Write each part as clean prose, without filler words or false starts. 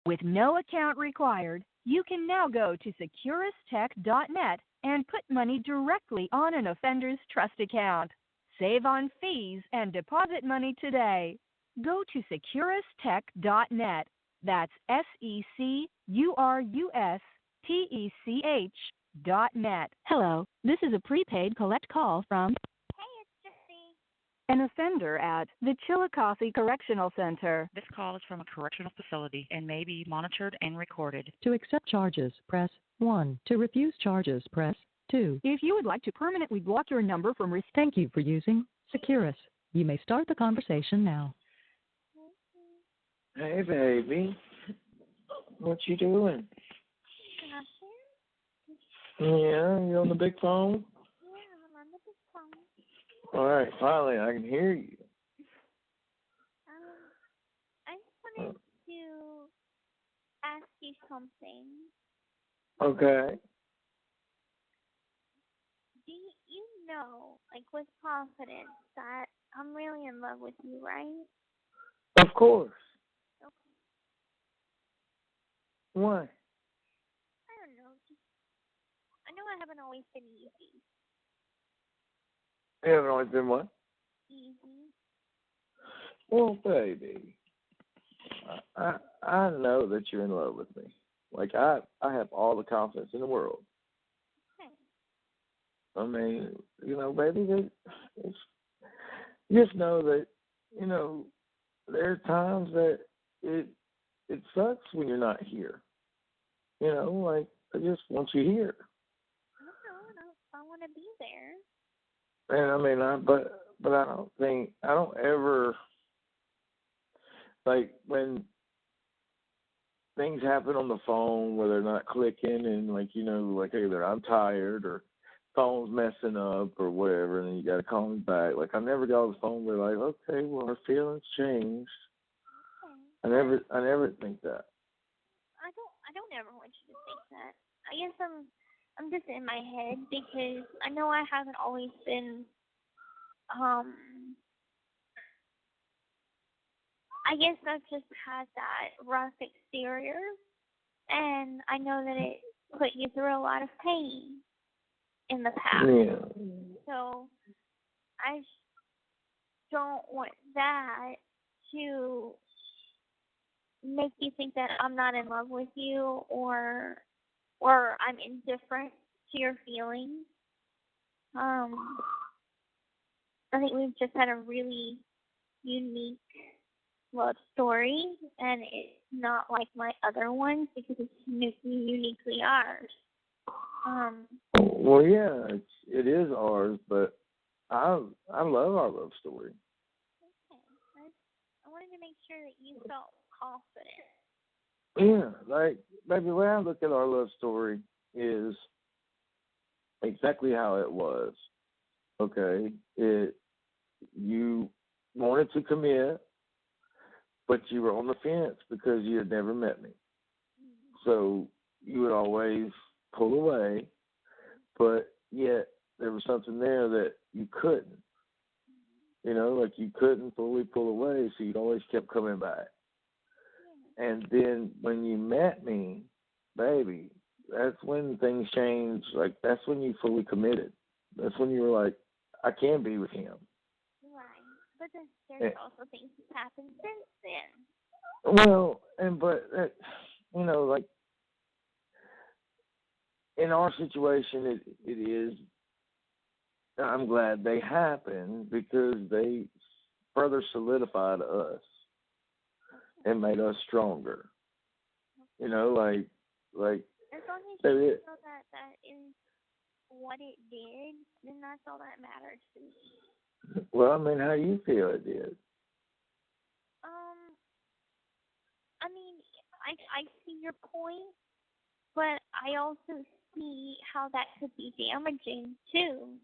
With no account required, you can now go to securistech.net and put money directly on an offender's trust account. Save on fees and deposit money today. Go to securistech.net. That's SECURUSTECH.net. Hello, this is a prepaid collect call from Hey, it's Gypsy. an offender at the Chillicothe Correctional Center. This call is from a correctional facility and may be monitored and recorded. To accept charges, press 1. To refuse charges, press 2. If you would like to permanently block your number from Thank you for using Securus. You may start the conversation now. Hey, baby. What you doing? Yeah, you on the big phone? Yeah, I'm on the big phone. All right, finally, I can hear you. I just wanted to ask you something. Okay. Do you know, like, with confidence, that I'm really in love with you, right? Of course. Okay. Why? I don't know. I know I haven't always been easy. You haven't always been what? Easy. Well, baby, I know that you're in love with me. Like, I have all the confidence in the world. Okay. I mean, baby, just know that, there are times that it sucks when you're not here. Like, I just want you here. No, I want to be there. And I mean, but I don't ever, like, when things happen on the phone where they're not clicking and, like, like either I'm tired or phone's messing up or whatever, and then you got to call me back. Like, I never got on the phone with, like, okay, well, our feelings changed. Okay. I never think that. I don't ever want you to think that. I guess I'm just in my head because I know I haven't always been I guess I've just had that rough exterior, and I know that it put you through a lot of pain in the past. Yeah. So I don't want that to make you think that I'm not in love with you or I'm indifferent to your feelings. I think we've just had a really unique love story, and it's not like my other ones because it's uniquely ours. Well, yeah, it is ours, but I love our love story. Okay. I wanted to make sure that you felt confident. Yeah, like, baby, the way I look at our love story is exactly how it was. Okay, you wanted to commit, but you were on the fence because you had never met me. So you would always pull away, but yet there was something there that you couldn't. Like, you couldn't fully pull away, so you'd always kept coming back. And then when you met me, baby, that's when things changed. Like, that's when you fully committed. That's when you were like, I can be with him. Right. But there's also things that happened since then. Well, like, in our situation, it is, I'm glad they happened because they further solidified us and made us stronger. Like, as long as you know that is what it did, then that's all that matters to me. Well, I mean, how do you feel it did? I mean, I see your point, but I also see how that could be damaging too.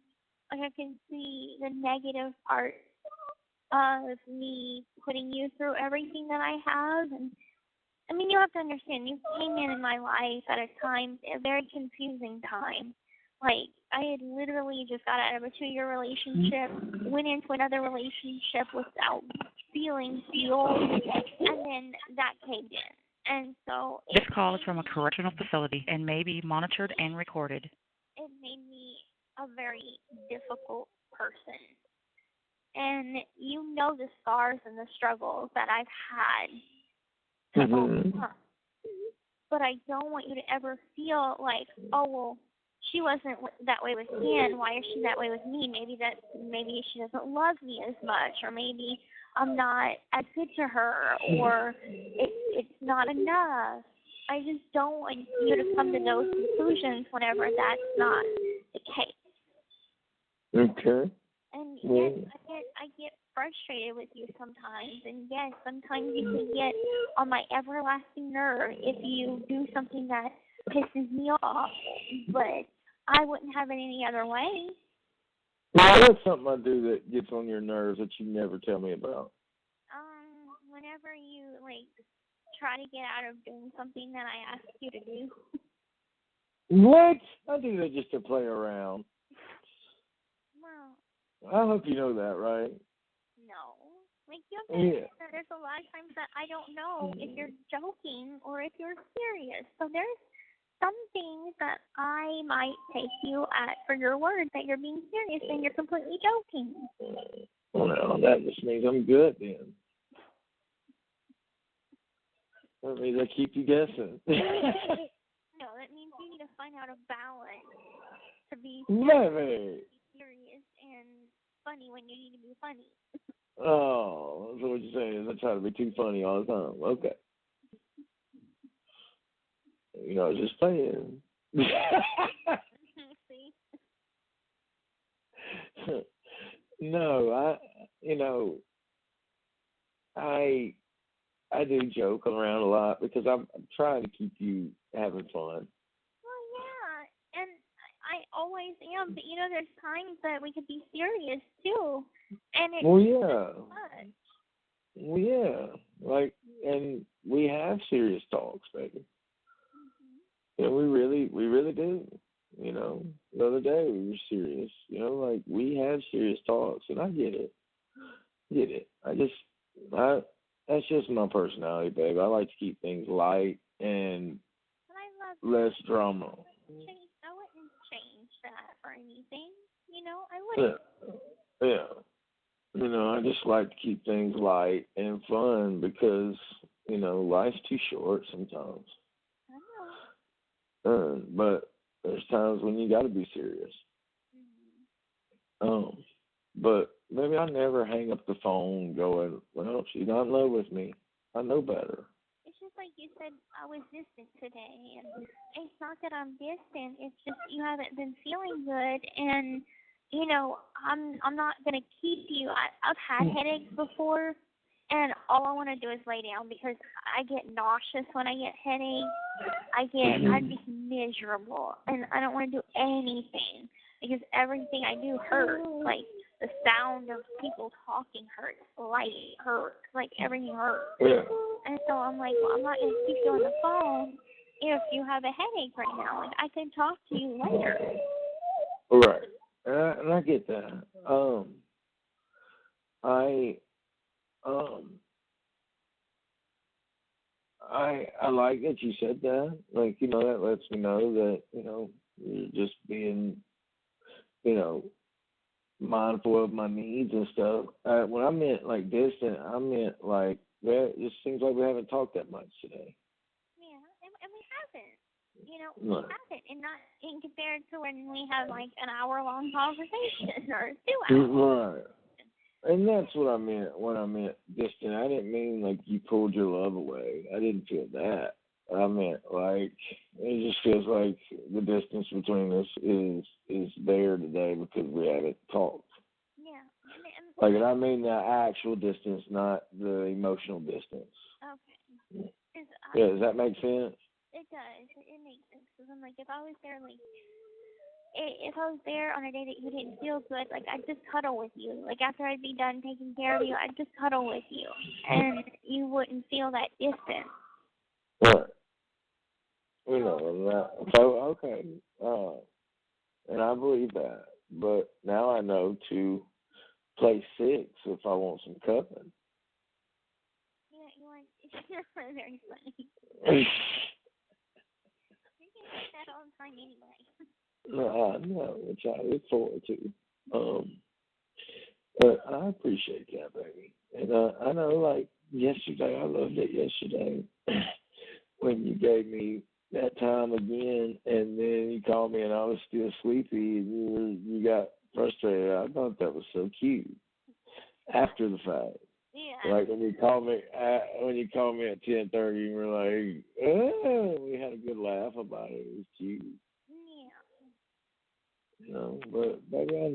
Like, I can see the negative part of me putting you through everything that I have. And I mean, you have to understand, you came in my life at a very confusing time. Like, I had literally just got out of a 2-year relationship, went into another relationship without feeling fueled, and then that caved in. And so This call is from a correctional facility and may be monitored and recorded. it made me a very difficult person. And you know the scars and the struggles that I've had to overcome. But I don't want you to ever feel like, oh, well, she wasn't that way with Ken. Why is she that way with me? Maybe she doesn't love me as much, or maybe I'm not as good to her, or it's not enough. I just don't want you to come to those conclusions whenever that's not the case. Okay. And yes, I get frustrated with you sometimes, and yes, sometimes you can get on my everlasting nerve if you do something that pisses me off, but I wouldn't have it any other way. Now, what's something I do that gets on your nerves that you never tell me about? Whenever you try to get out of doing something that I ask you to do. What? I do that just to play around. Well, I hope you know that, right? no. You have to understand that there's a lot of times that I don't know if you're joking or if you're serious. So there's some things that I might take you at for your word that you're being serious and you're completely joking. Well, no, that just means I'm good then. That means I keep you guessing. No, that means you need to find out a balance to be serious and funny when you need to be funny. Oh, so what you're saying is I try to be too funny all the time. Okay. You know, just playing. See? No, I do joke around a lot because I'm trying to keep you having fun. Well, yeah, and I always am, but there's times that we could be serious too, and it's fun. Well, yeah, and we have serious talks, baby. Yeah, we really do. The other day we were serious. We have serious talks, and I get it. That's just my personality, babe. I like to keep things light and less drama. I wouldn't change that for anything. I wouldn't. Yeah. I just like to keep things light and fun because, life's too short sometimes. I know. But there's times when you got to be serious. But maybe I never hang up the phone going, well, she's not in love with me. I know better. It's just like you said, I was distant today, and it's not that I'm distant. It's just you haven't been feeling good, and I'm not gonna keep you. I've had headaches before, and all I want to do is lay down because I get nauseous when I get headaches. I'm just miserable, and I don't want to do anything because everything I do hurts. Like the sound of people talking hurts, light hurts, everything hurts. Yeah. And so I'm like, well, I'm not gonna keep you on the phone if you have a headache right now. I can talk to you later. Right. And I get that. I like that you said that. That lets me know that, you're just being, mindful of my needs and stuff. When I meant distant, I meant it just seems like we haven't talked that much today. Yeah, and we haven't. We haven't, and not in compared to when we have an hour-long conversation or 2 hours. Right. And that's what I meant when I meant distant. I didn't mean you pulled your love away. I didn't feel that. I meant it just feels like the distance between us is there today because we haven't talked. Yeah. And I mean the actual distance, not the emotional distance. Okay. Yeah, does that make sense? It does. It makes sense. Because I'm if I was there, if I was there on a day that you didn't feel good, I'd just cuddle with you. After I'd be done taking care of you, I'd just cuddle with you. And you wouldn't feel that distance. Right. So, okay. And I believe that. But now I know to play 6 if I want some cupping. Yeah, you want You're very funny. You can say that all the time anyway. No, which I look forward to. But I appreciate that, baby. And I know, like, yesterday, I loved it yesterday when you gave me that time again, and then you called me and I was still sleepy, and you got frustrated. I thought that was so cute after the fact. Yeah. Like when you called me at 10:30, you were like, "Oh," we had a good laugh about it. It was cute. Yeah. You know, but baby, I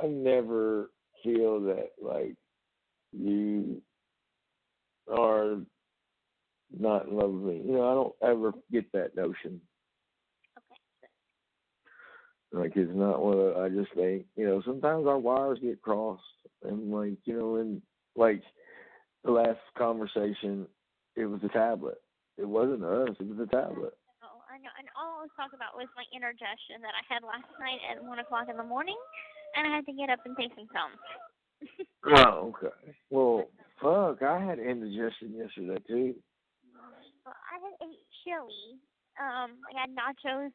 never feel that like you are not in love with me. You know, I don't ever get that notion. Okay. Like it's not one of, I just think, you know, sometimes our wires get crossed, and like, you know, and like the last conversation, it was a tablet. It wasn't us. It was a tablet. Oh, I know. And all I was talking about was my indigestion that I had last night at 1:00 in the morning, and I had to get up and take some Tums. Oh, okay. Well, fuck, I had indigestion yesterday too. Well, I had ate chili. I had nachos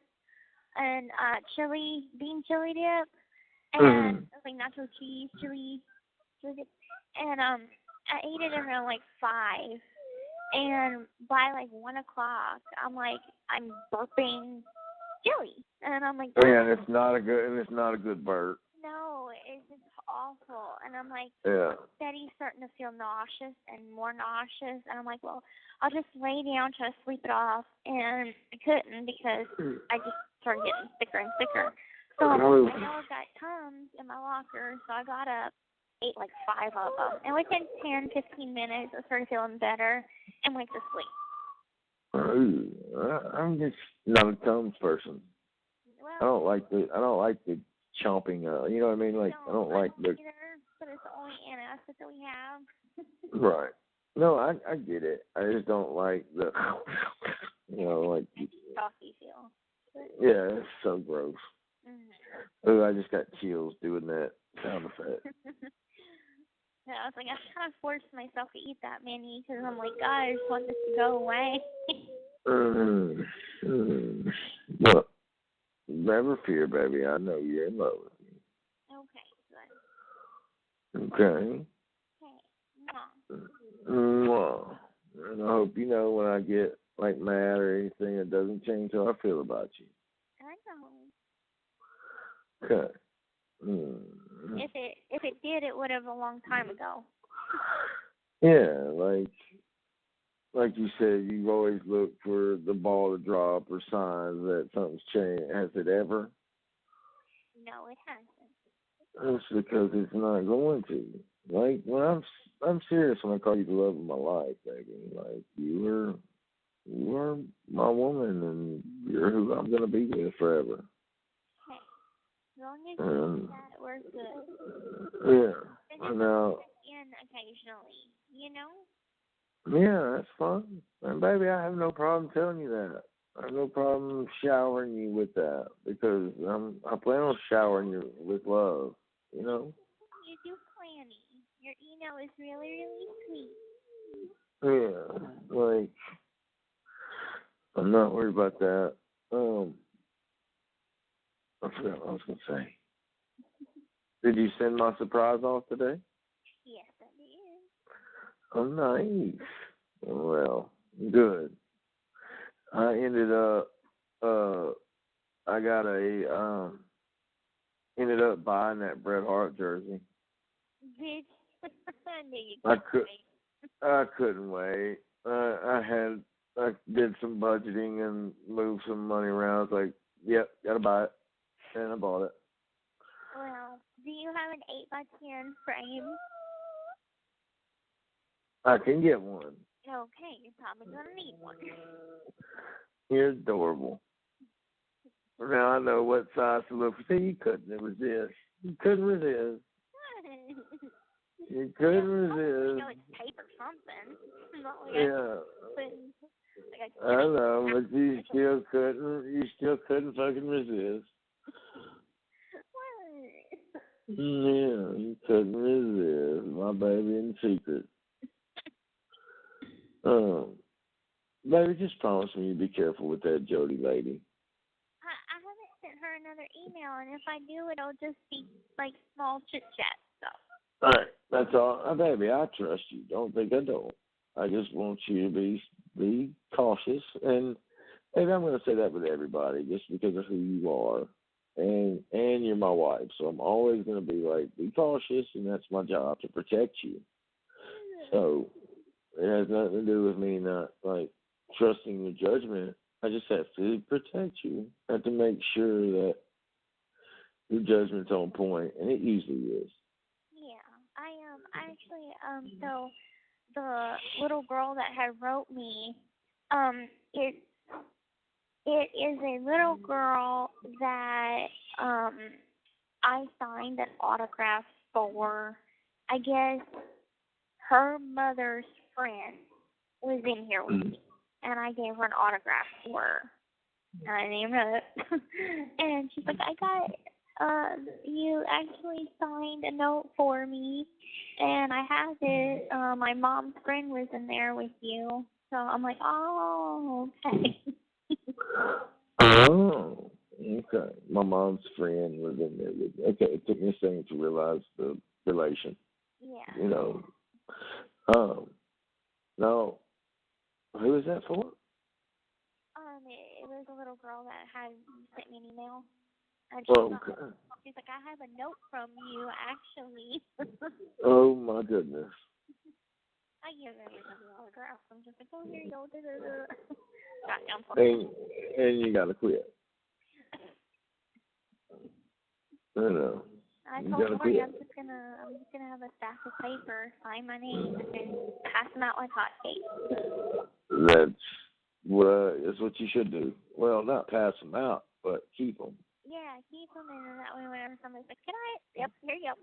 and bean chili dip, and it was like nacho cheese, chili dip, and I ate it around like 5, and by like 1:00, I'm burping chili, and I'm like, Oh, yeah, and it's not a good burp. no, it's just awful, and I'm like, Yeah. Betty's starting to feel nauseous and more nauseous, and I'm like, well, I'll just lay down, try to sleep it off, and I couldn't because I just started getting sicker and sicker. So I know I've got Tums in my locker, so I got up, ate like 5 of them, and within 10-15 minutes, I started feeling better and went to sleep. I'm just not a Tums person. Well, I don't like the chomping. You know what I mean? Like I don't like the. Either, but it's the only antacid that we have. Right. No, I get it. I just don't like the. You know, like. Coffee feel. Yeah, it's so gross. Mm-hmm. Oh, I just got chills doing that sound effect. Yeah, I was like, I kind of forced myself to eat that many because I'm like, God, I just want this to go away. Look, never fear, baby. I know you're in love with me. Okay, good. Okay. Okay, Mom. Mwah. And I hope you know when I get like mad or anything, it doesn't change how I feel about you. I know. Okay. If it did, it would have a long time ago. Yeah, like you said, you've always looked for the ball to drop or signs that something's changed. Has it ever? No, it hasn't. That's because it's not going to. Like when I'm serious when I call you the love of my life, baby. Like you are my woman, and you're who I'm gonna be with forever. Okay. As long as you do that, we're good. Yeah. And Now. in occasionally, you know. Yeah, that's fine. And baby, I have no problem telling you that. I have no problem showering you with that because I plan on showering you with love. You know. You do planning. Your email is really, really sweet. Yeah, like I'm not worried about that. I forgot what I was gonna say. Did you send my surprise off today? Yes, I did. Oh, nice. Well, good. I ended up ended up buying that Bret Hart jersey. Did I knew you I couldn't wait. I did some budgeting and moved some money around. I was like, yep, gotta buy it. And I bought it. Well, do you have an 8x10 frame? I can get one. Okay, you're probably gonna need one. You're adorable. Now I know what size to look for. See, you couldn't resist. You couldn't resist. You couldn't resist. You know it's tape or something. Yeah. I know, but you still couldn't fucking resist. What? Yeah, you couldn't resist. My baby in secret. Baby, just promise me you'll be careful with that Jody lady. I haven't sent her another email, and if I do, it'll just be like small chit chat stuff. All right, that's all. Baby, I trust you. Don't think I don't. I just want you to be cautious. And maybe I'm going to say that with everybody just because of who you are. And you're my wife. So I'm always going to be like, be cautious, and that's my job to protect you. So it has nothing to do with me not, like, trusting your judgment. I just have to protect you. I have to make sure that your judgment's on point, and it usually is. Yeah, I actually so the little girl that had wrote me, it is a little girl that I signed an autograph for. I guess her mother's friend was in here with me, and I gave her an autograph for her. And I named her, and she's like, I got, you actually signed a note for me, and I have it. My mom's friend was in there with you. So I'm like, oh, okay. Oh, okay. My mom's friend was in there with me. Okay, it took me a second to realize the relation. Yeah. You know. No. Who is that for? It was a little girl that had sent me an email. And she's like, I have a note from you, actually. Oh, my goodness. I give everybody autographs. I'm just like, oh, here you go. Gotcha. And you got to quit. I know. I told Corey I'm just gonna have a stack of paper, sign my name, and pass them out like hotcakes. That's what you should do. Well, not pass them out, but keep them. Yeah, keep them, and that way whenever somebody's like, can I? Yep, here you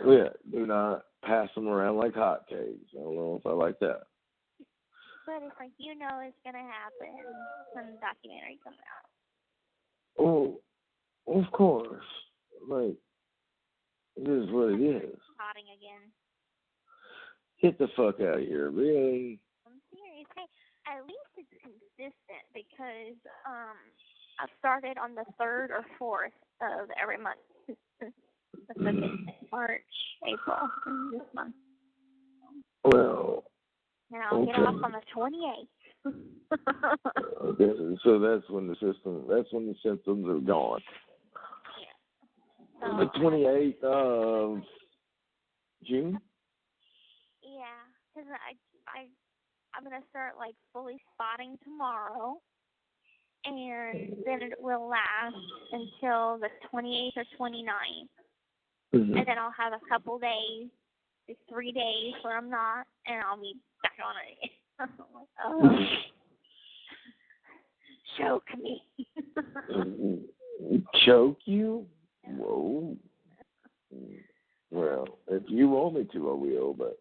go. Yeah, do not pass them around like hotcakes. I don't know if I like that. But it's like, you know it's gonna happen when the documentary comes out. Oh, of course. Like, it is what it is. Potting again. Get the fuck out of here, really? I'm serious. Hey, at least it's consistent because I've started on the 3rd or 4th of every month. March, April, and this month. Well. And I'll get off on the 28th. Okay, so that's when the symptoms are gone. Yeah. So, the 28th of June? Yeah, because I'm going to start, like, fully spotting tomorrow, and then it will last until the 28th or 29th. Mm-hmm. And then I'll have a couple days, 3 days where I'm not, and I'll be back on it again. Choke me. Choke you? Whoa. Well, if you want me to, I will, but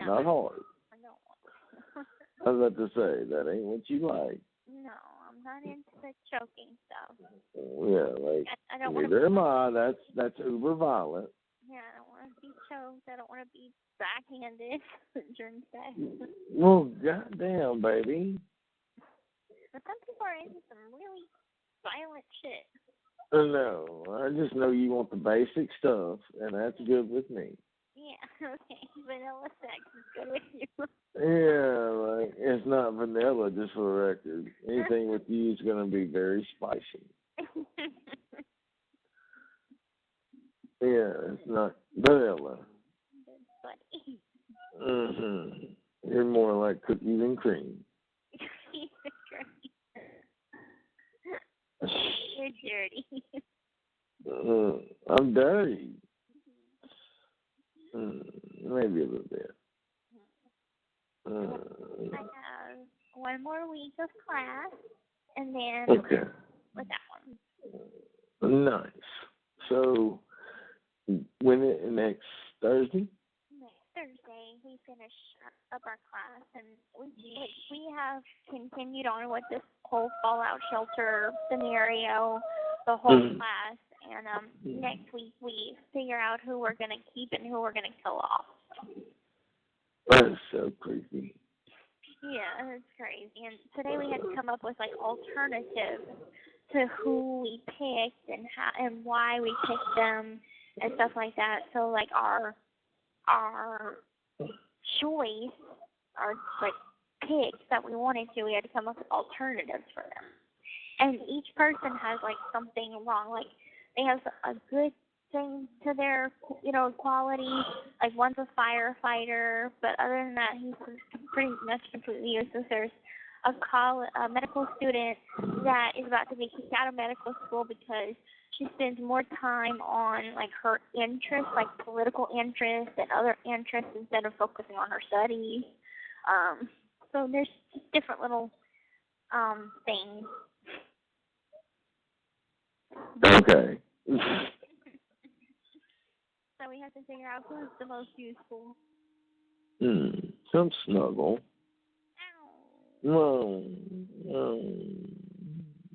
not hard. I don't want to. I was about to say, that ain't what you like. No, I'm not into the choking stuff. Yeah, like, I don't neither am I. That's uber violent. Yeah, I don't want to be choked. I don't want to be backhanded during sex. Well, goddamn, baby. But some people are into some really violent shit. No, I just know you want the basic stuff, and that's good with me. Yeah, okay. Vanilla sex is good with you. Yeah, like, it's not vanilla, just for the record. Anything with you is going to be very spicy. Yeah, it's not vanilla. Buddy. Mm-hmm. You're more like cookies and cream. Cookies and cream. You're dirty. I'm dirty. Maybe a little bit. I have one more week of class, and then with that one. Nice. So, next Thursday? Next Thursday, we finish up our class, and we have continued on with this whole fallout shelter scenario, the whole class, and next week we figure out who we're going to keep and who we're going to kill off. That's so creepy. Yeah, it's crazy. And today we had to come up with like alternatives to who we picked and how and why we picked them and stuff like that. So like our choice, our like picks that we wanted to, we had to come up with alternatives for them. And each person has like something wrong. Like they have a good thing to their, quality. Like one's a firefighter, but other than that, he's pretty much completely useless. There's a medical student that is about to be kicked out of medical school because she spends more time on like her interests, like political interests and other interests, instead of focusing on her studies. So there's just different little things. Okay. So we have to figure out who's the most useful. Some snuggle. Ow.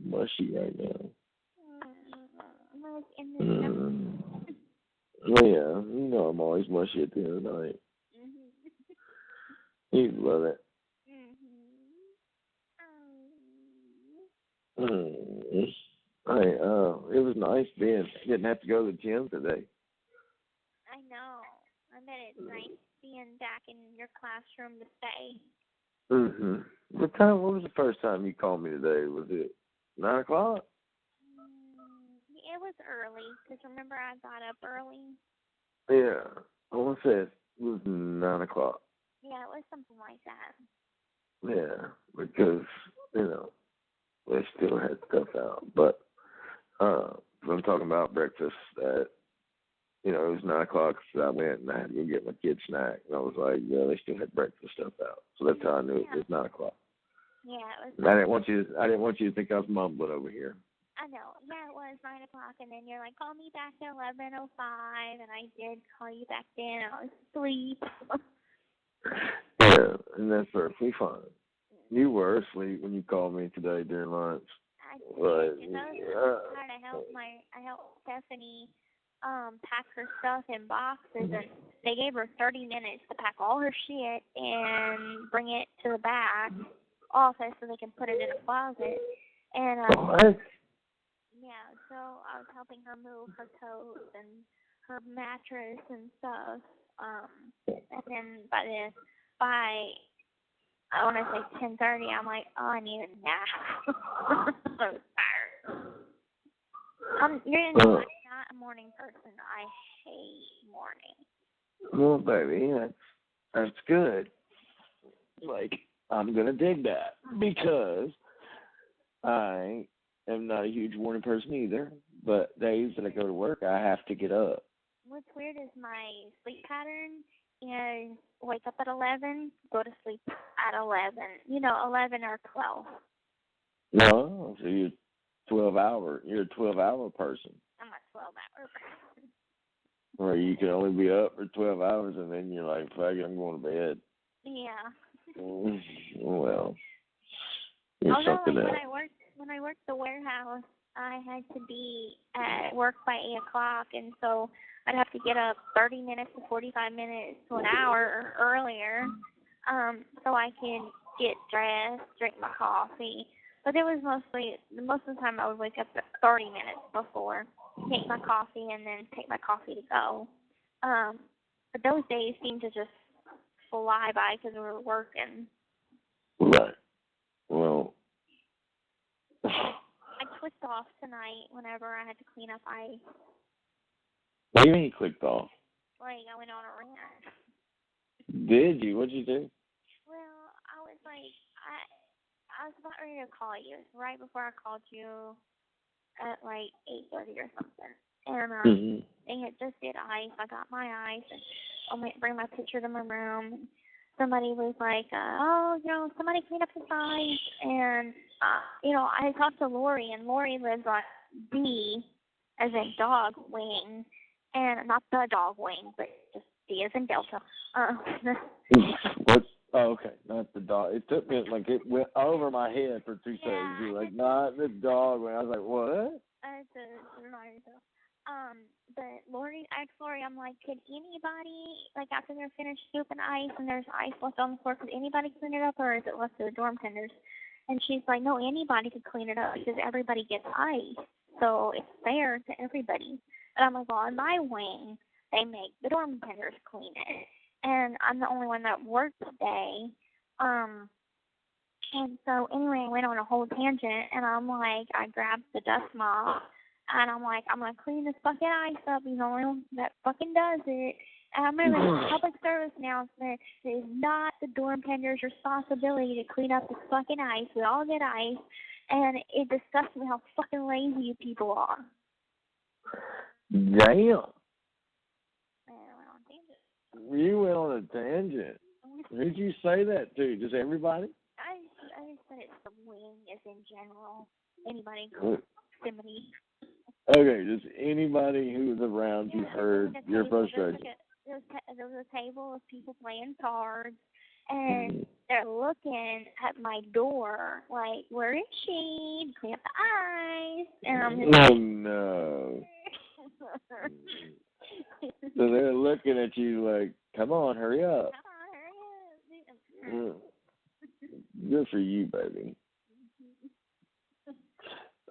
Mushy right now. Look in the Well, yeah, I'm always mushy at the end of the night. You love it. It was nice didn't have to go to the gym today. I know. I bet it's nice being back in your classroom to stay. What was the first time you called me today? Was it 9 o'clock? It was early, because remember I got up early? Yeah. I want to say it was 9 o'clock. Yeah, it was something like that. Yeah, because, they still had stuff out. But I'm talking about breakfast at, it was 9 o'clock, so I went and I had to go get my kid's snack. And I was like, yeah, they still had breakfast stuff out. So that's how I knew it was 9 o'clock. Yeah, it was. And I didn't want you to think I was mumbling over here. I know. Yeah, it was 9 o'clock, and then you're like, call me back at 11:05, and I did call you back then. I was asleep. Yeah, and that's perfectly fine. You were asleep when you called me today during lunch. I did. But, I helped Stephanie pack her stuff in boxes, and they gave her 30 minutes to pack all her shit and bring it to the back office so they can put it in a closet. And yeah, so I was helping her move her coats and her mattress and stuff. And then by I want to say 10:30, I'm like, oh, I need a nap. I'm so tired. I'm not a morning person. I hate morning. Well, baby, that's good. Like, I'm gonna dig that because I am not a huge morning person either. But days that I go to work, I have to get up. What's weird is my sleep pattern is wake up at 11, go to sleep at 11. 11 or 12. No, so you're a 12-hour person. I'm a 12-hour person. Or you can only be up for 12 hours and then you're like, fuck it, I'm going to bed. Yeah. Well, you're although something else. when I worked the warehouse, I had to be at work by 8 o'clock, and so I'd have to get up 30 minutes to 45 minutes to an hour earlier, so I can get dressed, drink my coffee. But it was most of the time I would wake up 30 minutes before, take my coffee, and then take my coffee to go. But those days seemed to just fly by because we were working. Right. Well. I clicked off tonight whenever I had to clean up ice. What do you mean you clicked off? Like, I went on a rant. Did you? What'd you do? Well, I was like, I was about ready to call you right before I called you at like 8:30 or something. And they had just did ice. I got my ice, and I went to bring my pitcher to my room. Somebody was like, somebody clean up his ice. And, I talked to Lori, and Lori lives on D, as in dog wing, and not the dog wing, but just D as in Delta. What? Oh, okay, not the dog. It took me, like, it went over my head for 2 seconds. You were like, not the dog wing. I was like, what? It's a reminder. But Lori, I asked Lori, I'm like, could anybody, like after they're finished scooping ice and there's ice left on the floor, could anybody clean it up or is it left to the dorm tenders? And she's like, no, anybody could clean it up because everybody gets ice. So it's fair to everybody. And I'm like, well, in my wing, they make the dorm tenders clean it. And I'm the only one that works today. And so anyway, I went on a whole tangent, and I'm like, I grabbed the dust mop, and I'm like, I'm gonna clean this fucking ice up. You know, one that fucking does it. And I'm gonna make a public service announcement. It is not the dorm tender's responsibility to clean up this fucking ice. We all get ice, and it disgusts me how fucking lazy you people are. Damn. And I went on tangent. You went on a tangent. Who'd you say that to? Just everybody? I just said it's the wing, as in general. Anybody in proximity. Okay, just anybody who was around you heard your frustration. There was a table of people playing cards, and they're looking at my door like, where is she? Clean up the ice. And I'm just Oh, no. So they're looking at you like, come on, hurry up. Good for you, baby.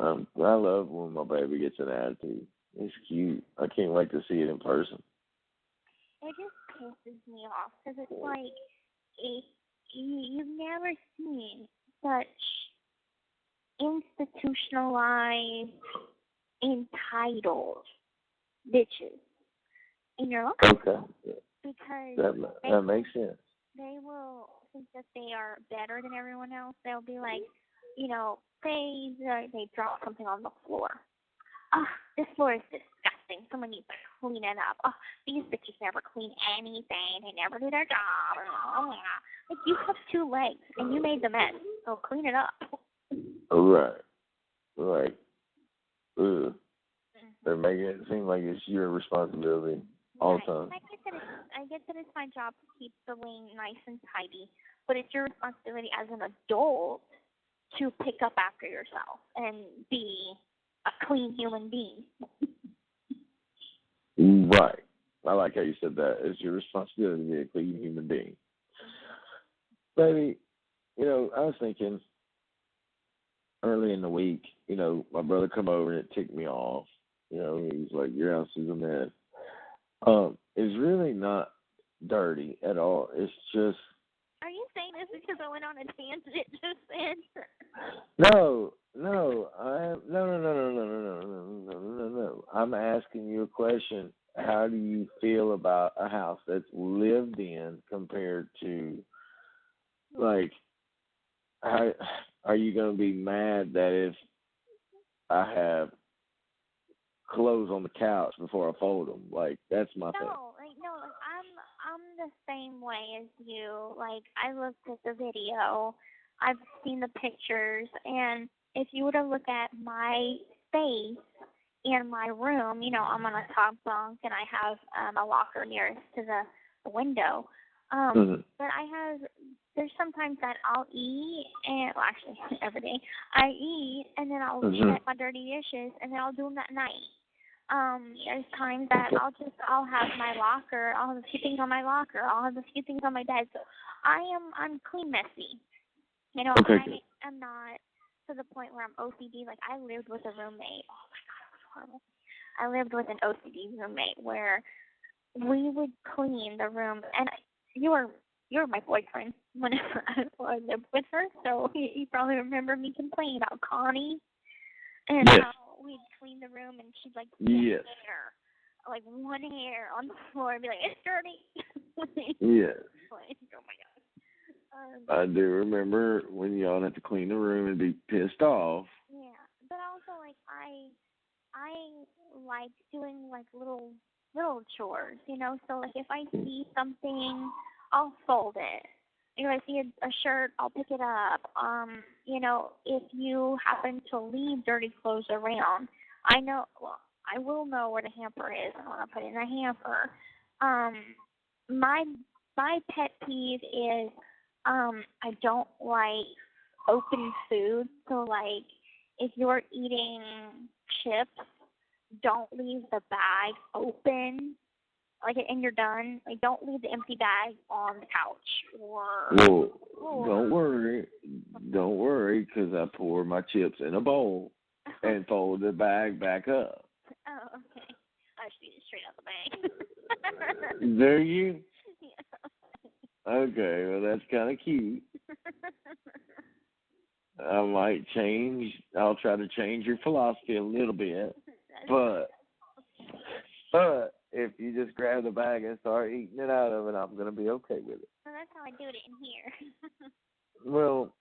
I love when my baby gets an attitude. It's cute. I can't wait to see it in person. It just pisses me off because it's like you've never seen such institutionalized, entitled bitches in your life. Okay. Because that makes sense. They will think that they are better than everyone else. They'll be like, you know, they drop something on the floor. Oh, this floor is disgusting. Someone needs to clean it up. Oh, these bitches never clean anything. They never do their job. Like, you have 2 legs, and you made the mess, so clean it up. Right. Like, ugh. They're making it seem like it's your responsibility all the time. I get that it's my job to keep the wing nice and tidy, but it's your responsibility as an adult to pick up after yourself and be a clean human being. Right. I like how you said that. It's your responsibility to be a clean human being. Baby, you know, I was thinking early in the week, you know, my brother come over and it ticked me off. You know, he was like, your house is a mess. It's really not dirty at all. It's just. Are you saying this because I went on a tangent just then? No. I'm asking you a question. How do you feel about a house that's lived in compared to, like, how are you going to be mad that if I have clothes on the couch before I fold them? Like, that's my thing. I'm the same way as you. Like, I looked at the video, I've seen the pictures, and if you were to look at my space in my room, you know, I'm on a top bunk and I have a locker nearest to the window. But there's sometimes that I'll eat, and, well, actually, every day, I eat, and then I'll get my dirty dishes, and then I'll do them at night. There's times that I'll have my locker, I'll have a few things on my locker, I'll have a few things on my bed. So I'm clean messy. You know, okay. I'm not to the point where I'm OCD. Like, I lived with a roommate. Oh my God, it was horrible. I lived with an OCD roommate where we would clean the room, and you were my boyfriend whenever I lived with her, so you probably remember me complaining about Connie and how we'd clean the room and she'd like hair, like one hair on the floor and be like, it's dirty. Yes. Oh my God. I do remember when y'all had to clean the room and be pissed off. Yeah, but also, like, I like doing like little chores, you know. So like if I see something, I'll fold it. You know, if I see a shirt, I'll pick it up. You know, if you happen to leave dirty clothes around, I will know where the hamper is. I want to put it in a hamper. My pet peeve is I don't like open food. So like if you're eating chips don't leave the bag open, like, and you're done. Like, don't leave the empty bag on the couch or. Well, Or don't worry, because I pour my chips in a bowl and fold the bag back up. Oh, okay. I should eat it straight out the bag. Do you? Yeah. Okay, well, that's kind of cute. I might change. I'll try to change your philosophy a little bit, but if you just grab the bag and start eating it out of it, I'm gonna be okay with it. Well, that's how I do it in here. Well,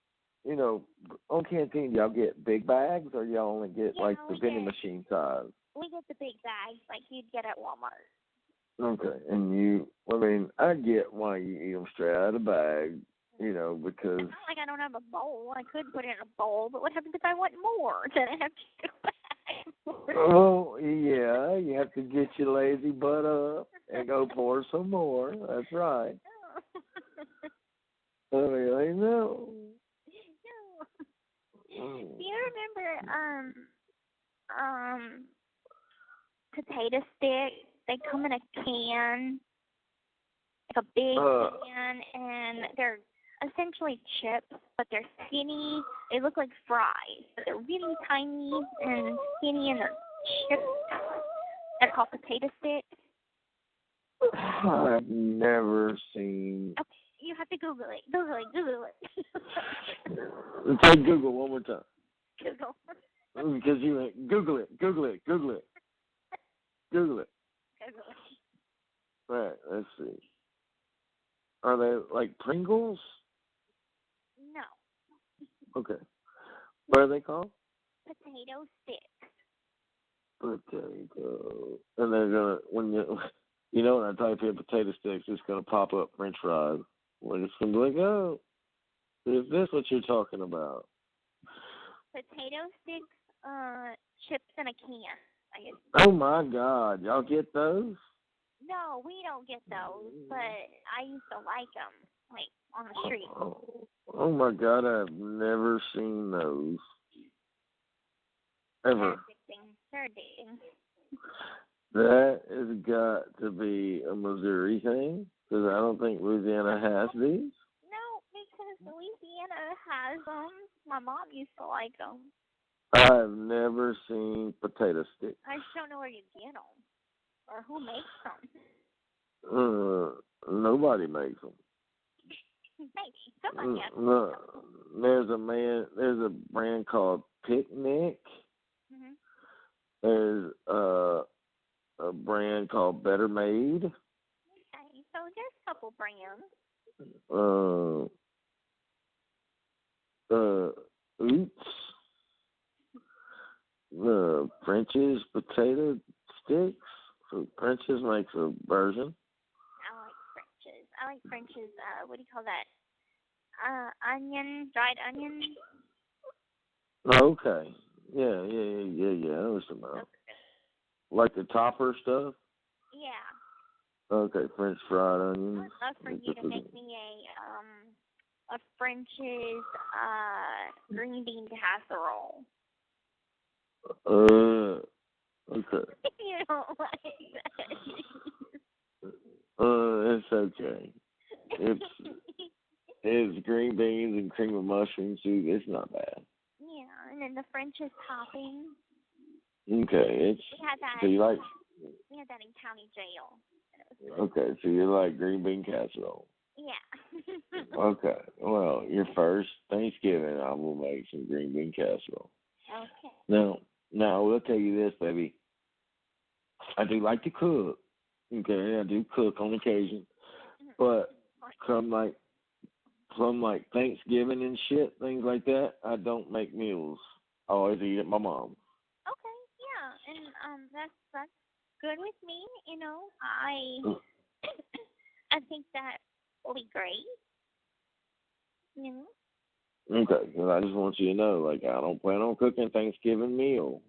on Canteen, y'all get big bags, or y'all only get Yeah, like the we vending get- machine size? We get the big bags like you'd get at Walmart. Okay, and I get why you eat them straight out of the bag, because. It's not like I don't have a bowl. I could put it in a bowl, but what happens if I want more? Then I have to go back. Oh, yeah, you have to get your lazy butt up and go pour some more. That's right. No. I know. No. Do you remember potato sticks? They come in a can, like a big can, and they're essentially chips, but they're skinny. They look like fries, but they're really tiny and skinny, and they're chips. They're called potato sticks. I've never seen. Okay, you have to Google it. Google it. Say Google one more time. Google. Because you went, Google it. Google it. Google it. Right, let's see. Are they like Pringles? No. Okay. What are they called? Potato sticks. Potato. And they're gonna when when I type in potato sticks, it's gonna pop up French fries. When it's gonna be like, oh, is this what you're talking about? Potato sticks, chips in a can, I guess. Oh my God, y'all get those? No, we don't get those, but I used to like them, like, on the street. Oh my God, I've never seen those. Ever. They're addicting. That has got to be a Missouri thing, because I don't think Louisiana has these. No, because Louisiana has them. My mom used to like them. I've never seen potato sticks. I just don't know where you get them or who makes them. Nobody makes them. Maybe somebody has them. No, there's a brand called Picnic. Mhm. There's a brand called Better Made. Okay, so there's a couple brands. Oops. French's potato sticks. So French's makes a version. I like French's, what do you call that? Dried onion. Okay. Yeah. I know some like the topper stuff. Yeah. Okay, French fried onions. I'd love for you to make me a French's green bean casserole. Okay. You don't like that. It's okay. It's green beans and cream of mushroom soup. It's not bad. Yeah, and then the French's topping. Okay, We had that. So you like? We had that in county jail. Okay, so you like green bean casserole. Yeah. Okay, well, your first Thanksgiving, I will make some green bean casserole. Okay. Now I will tell you this, baby. I do like to cook. Okay, I do cook on occasion, but come like Thanksgiving and shit, things like that, I don't make meals. I always eat at my mom's. Okay, yeah, and that's good with me. I think that will be great. Okay, well, I just want you to know, like, I don't plan on cooking a Thanksgiving meal,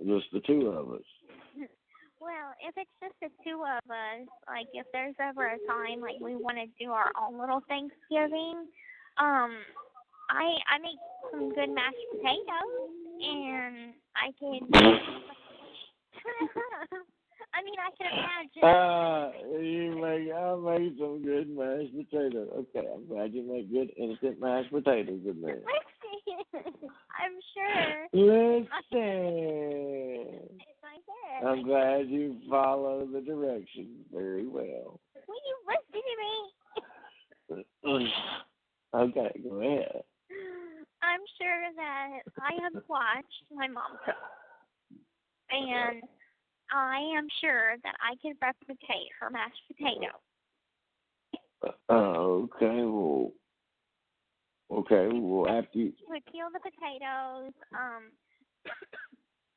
just the two of us. Well, if it's just the two of us, like, if there's ever a time, like, we want to do our own little Thanksgiving, I make some good mashed potatoes, and I can I mean, I can imagine. I make some good mashed potatoes. Okay, I'm glad you make good instant mashed potatoes in there. I'm sure. Listen. It's like that. I'm glad you follow the directions very well. Will you listen to me? Okay, go ahead. I'm sure that I have watched my mom cook, and I am sure that I can replicate her mashed potato. Okay, well, after you... She would peel the potatoes,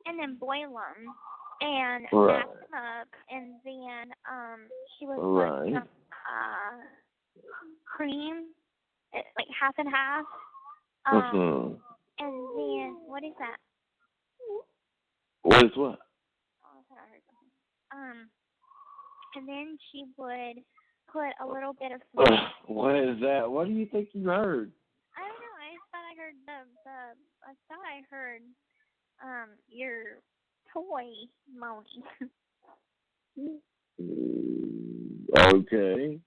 and then boil them, and mash them up, and then she would put some cream, like half and half, and then, what is that? What is what? Oh, I thought I heard something. And then she would put a little bit of salt. What is that? What do you think you heard? I don't know. I just thought I heard your toy moaning. Okay.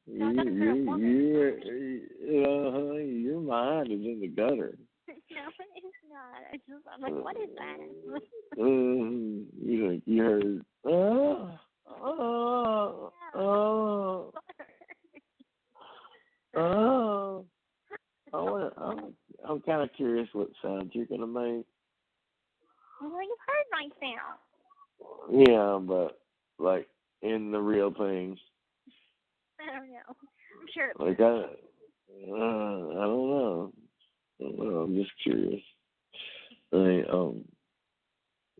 Your mind is in the gutter. No, it's not. I'm like, what is that? You heard, I'm kind of curious what sound you're going to make. Well, you've heard my sound. Yeah, but, like, in the real things. I don't know. I'm sure. Like, I don't know. I'm just curious. I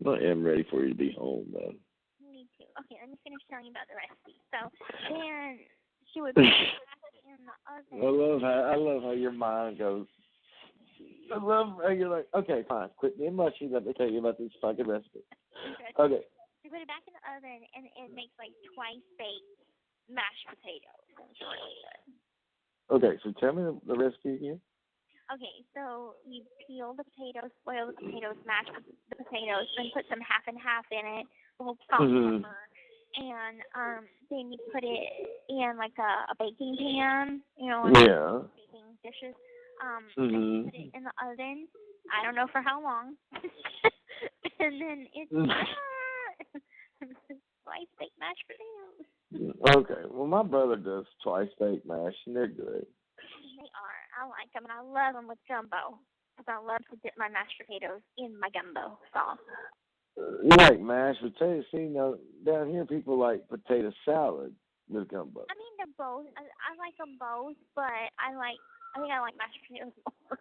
am ready for you to be home, though. Me too. Okay, let me finish telling you about the recipe. So then she would put it in the oven. I love how your mind goes. I love how you're like, okay, fine, quit being mushy. Let me tell you about this fucking recipe. Okay. She put it back in the oven, and it makes like twice baked mashed potatoes. It's really good. Okay, so tell me the recipe again. Okay, so you peel the potatoes, boil the potatoes, mash the potatoes, then put some half and half in it, a little salt and pepper, and then you put it in like a baking pan, baking dishes. Then you put it in the oven. I don't know for how long, and then it's twice baked mashed potatoes. Okay, well my brother does twice baked mash, and they're good. They are. I like them, and I love them with gumbo. Because I love to dip my mashed potatoes in my gumbo sauce. You like mashed potatoes? See, now down here people like potato salad with gumbo. I mean, they're both. I like them both, but I think I like mashed potatoes more.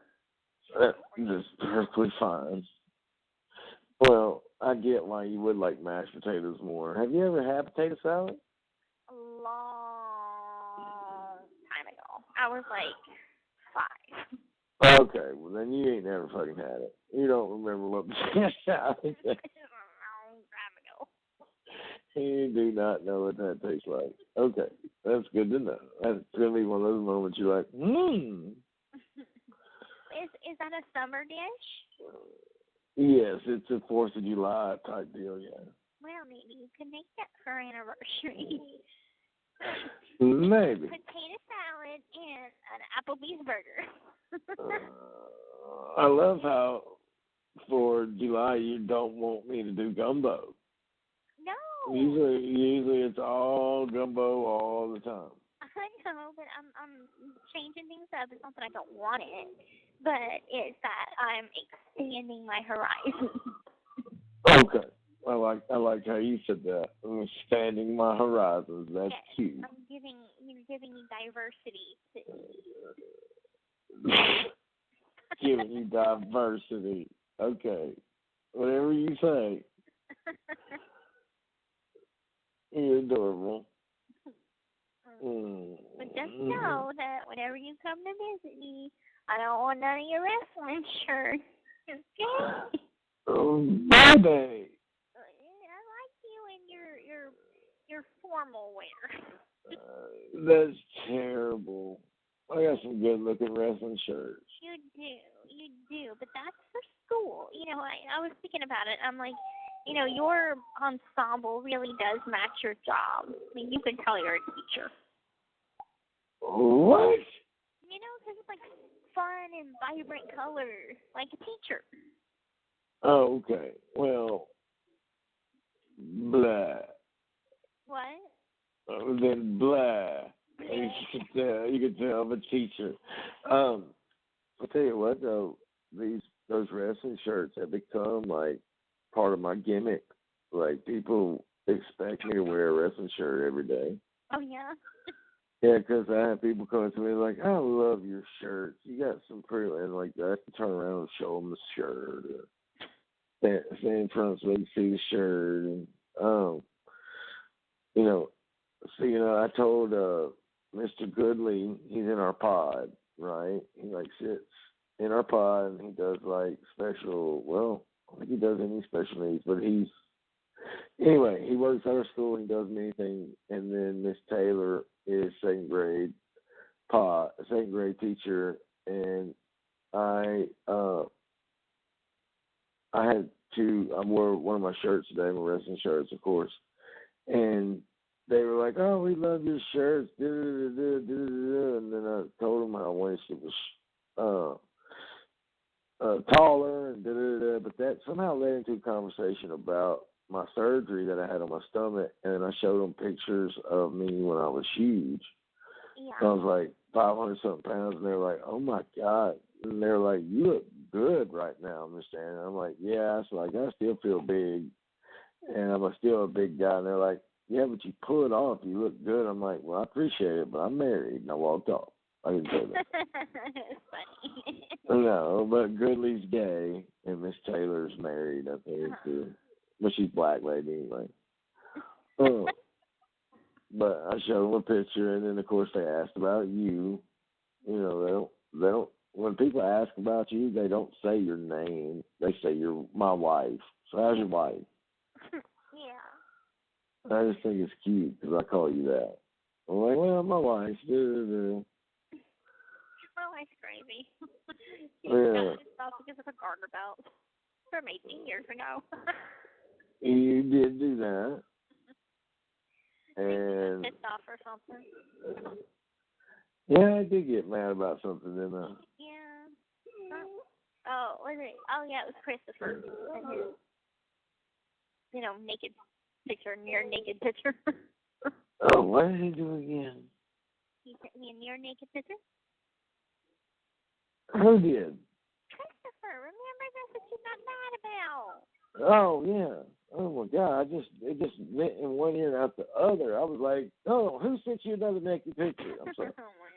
That's perfectly fine. Well, I get why you would like mashed potatoes more. Have you ever had potato salad? A long time ago. I was like 5. Okay, well then you ain't never fucking had it. You don't remember what potato salad is. A long time ago. You do not know what that tastes like. Okay, that's good to know. That's gonna be one of those moments you're like, Is that a summer dish? Yes, it's a 4th of July type deal, yeah. Well, maybe you can make that for our anniversary. Maybe. Potato salad and an Applebee's burger. I love how for July you don't want me to do gumbo. No. Usually it's all gumbo all the time. I know, but I'm changing things up. It's not that I don't want it, but it's that I'm expanding my horizon. Okay. I like how you said that. I'm expanding my horizons. That's cute. You're giving me diversity. Giving you diversity. Okay. Whatever you say. You're adorable. But just know that whenever you come to visit me, I don't want none of your wrestling shirts. Okay? Oh, baby. I like you in your formal wear. That's terrible. I got some good-looking wrestling shirts. You do, but that's for school. I was thinking about it. I'm like, your ensemble really does match your job. I mean, you can tell you're a teacher. What? 'Cause it's like fun and vibrant colors, like a teacher. Oh, okay. Well, blah. What? Then blah. You can tell I'm a teacher. I'll tell you what though, those wrestling shirts have become like part of my gimmick. Like people expect me to wear a wrestling shirt every day. Oh yeah. Yeah, because I have people coming to me like, I love your shirts. You got some pretty, and like I can turn around and show them the shirt. Or stand in front so they can see the shirt. And I told Mr. Goodley, he's in our pod, right? He like sits in our pod and he does like special. Well, I don't think he does any special needs, but anyway, he works at our school. He does many things, and then Miss Taylor is second grade teacher, and I wore one of my shirts today, my wrestling shirts, of course, and they were like, "Oh, we love your shirts," and then I told them how I wish it was taller, and but that somehow led into a conversation about my surgery that I had on my stomach, and I showed them pictures of me when I was huge. Yeah. I was like 500-something pounds, and they're like, "Oh my God!" And they're like, "You look good right now, Mr. Aaron." I'm like, "Yeah." It's like I still feel big, and I'm still a big guy. And they're like, "Yeah, but you pull it off. You look good." I'm like, "Well, I appreciate it, but I'm married." And I walked off. I didn't say that. It's funny. No, but Goodley's gay, and Miss Taylor's married, I think. But she's black lady anyway. But I showed them a picture, and then of course they asked about you. They don't. When people ask about you, they don't say your name. They say you're my wife. So how's your wife? Yeah. I just think it's cute because I call you that. I'm like, well, my wife. My wife's crazy. She Yeah. got stuff because of a garter belt from 18 years ago. You did do that. And pissed off or something. Yeah, I did get mad about something, didn't I? Yeah. Oh, was it? Oh, yeah, it was Christopher and his, naked picture, near naked picture. Oh, what did he do again? He sent me a near naked picture. Who did? Christopher, remember that's what you got mad about. Oh yeah. Oh my God! It just went in one ear and out the other. I was like, oh, who sent you another naked picture? I'm sorry. Oh my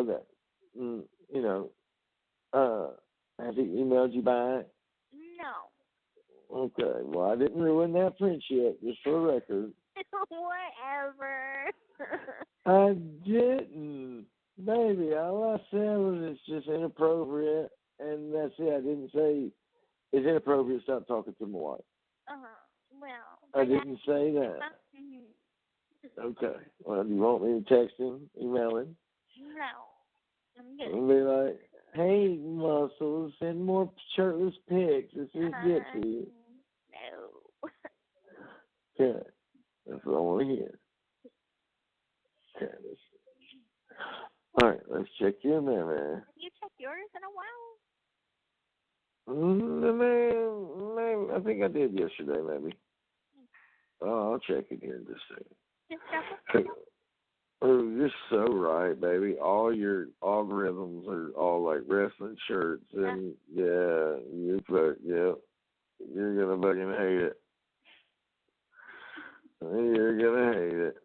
God. Okay. Has he emailed you back? No. Okay. Well, I didn't ruin that friendship, just for the record. Whatever. I didn't. Baby, all I said was it's just inappropriate, and that's it. I didn't say it's inappropriate to stop talking to my wife. Well. I didn't say that. Okay. Well, do you want me to text him, email him? No. I'm good. And be like, hey, Muscles, send more shirtless pics. This is Gypsy. No. Okay. That's what I want to hear. Okay. All right, let's check your mail, man. Have you checked yours in a while? Maybe, I think I did yesterday, maybe. Oh, I'll check it here in just a second. Oh, you're so right, baby. All your algorithms are all like wrestling shirts, and you're gonna fucking hate it. You're gonna hate it.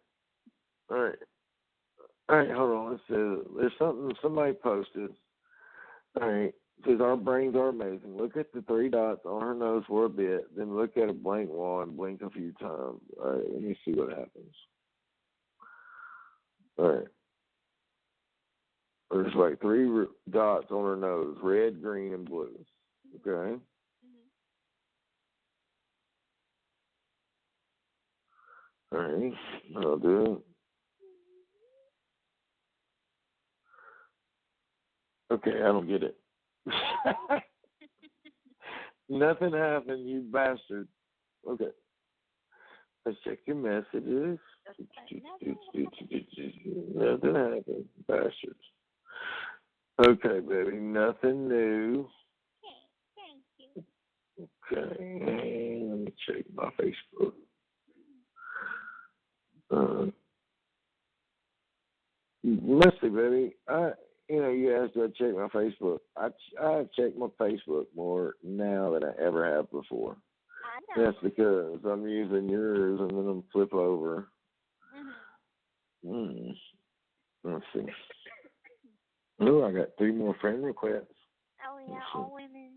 All right, hold on. Let's see. There's something somebody posted. All right. It says, our brains are amazing. Look at the 3 dots on her nose for a bit, then look at a blank wall and blink a few times. All right, let me see what happens. All right. There's like 3 dots on her nose, red, green, and blue. Okay? All right, I'll do it. Okay, I don't get it. Nothing happened, you bastard. Okay. Let's check your messages. Nothing happened, bastards. Okay, baby, nothing new. Thank you. Okay, let me check my Facebook. Let's see, baby. You asked do I check my Facebook. I check my Facebook more now than I ever have before. I know. That's because I'm using yours and then I'm flip over. Let's see. Oh, I got 3 more friend requests. Oh yeah, all women.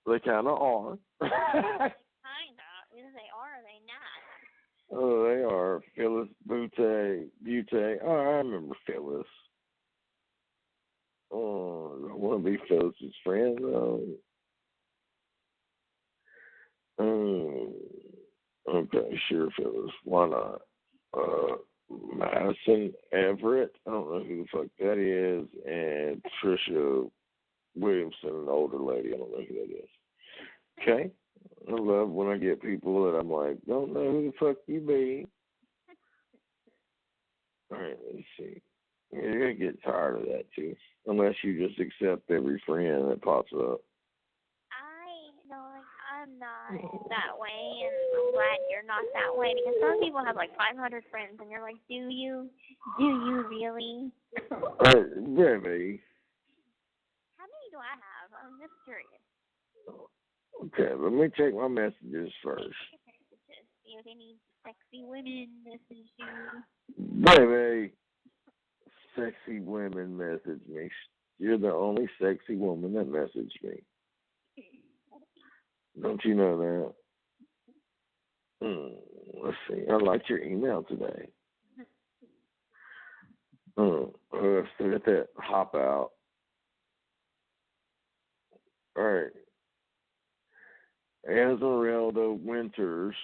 They kind of are. Kinda. Either they are or they not. Oh, they are. Phyllis, Butte. Oh, I remember Phyllis. Oh, I want to be Phyllis's friend, though. Okay, sure, Phyllis. Why not? Madison Everett. I don't know who the fuck that is. And Trisha Williamson, an older lady. I don't know who that is. Okay. I love when I get people that I'm like, don't know who the fuck you be. All right, let's see. You're going to get tired of that, too. Unless you just accept every friend that pops up. I'm not that way, and I'm glad you're not that way, because some people have like 500 friends, and you're like, do you? Do you really? Baby. How many do I have? I'm just curious. Okay, let me check my messages first. Do you have any sexy women message you? Baby, sexy women message me. You're the only sexy woman that messaged me. Don't you know that? Let's see. I liked your email today. Let's look at that. Hop out. All right. Esmeralda Winters,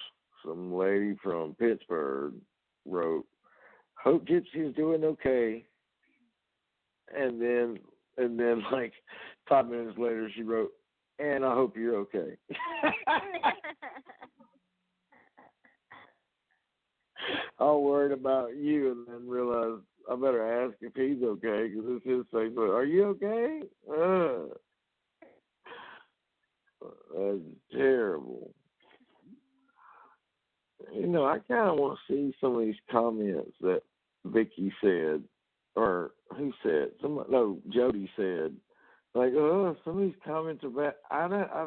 some lady from Pittsburgh, wrote, "Hope Gypsy is doing okay." And then like 5 minutes later, she wrote, "And I hope you're okay." All worried about you, and then realized I better ask if he's okay because it's his Facebook. Are you okay? That's terrible. I kind of want to see some of these comments that Vicky said, or who said? Jody said. Like, some of these comments are bad. I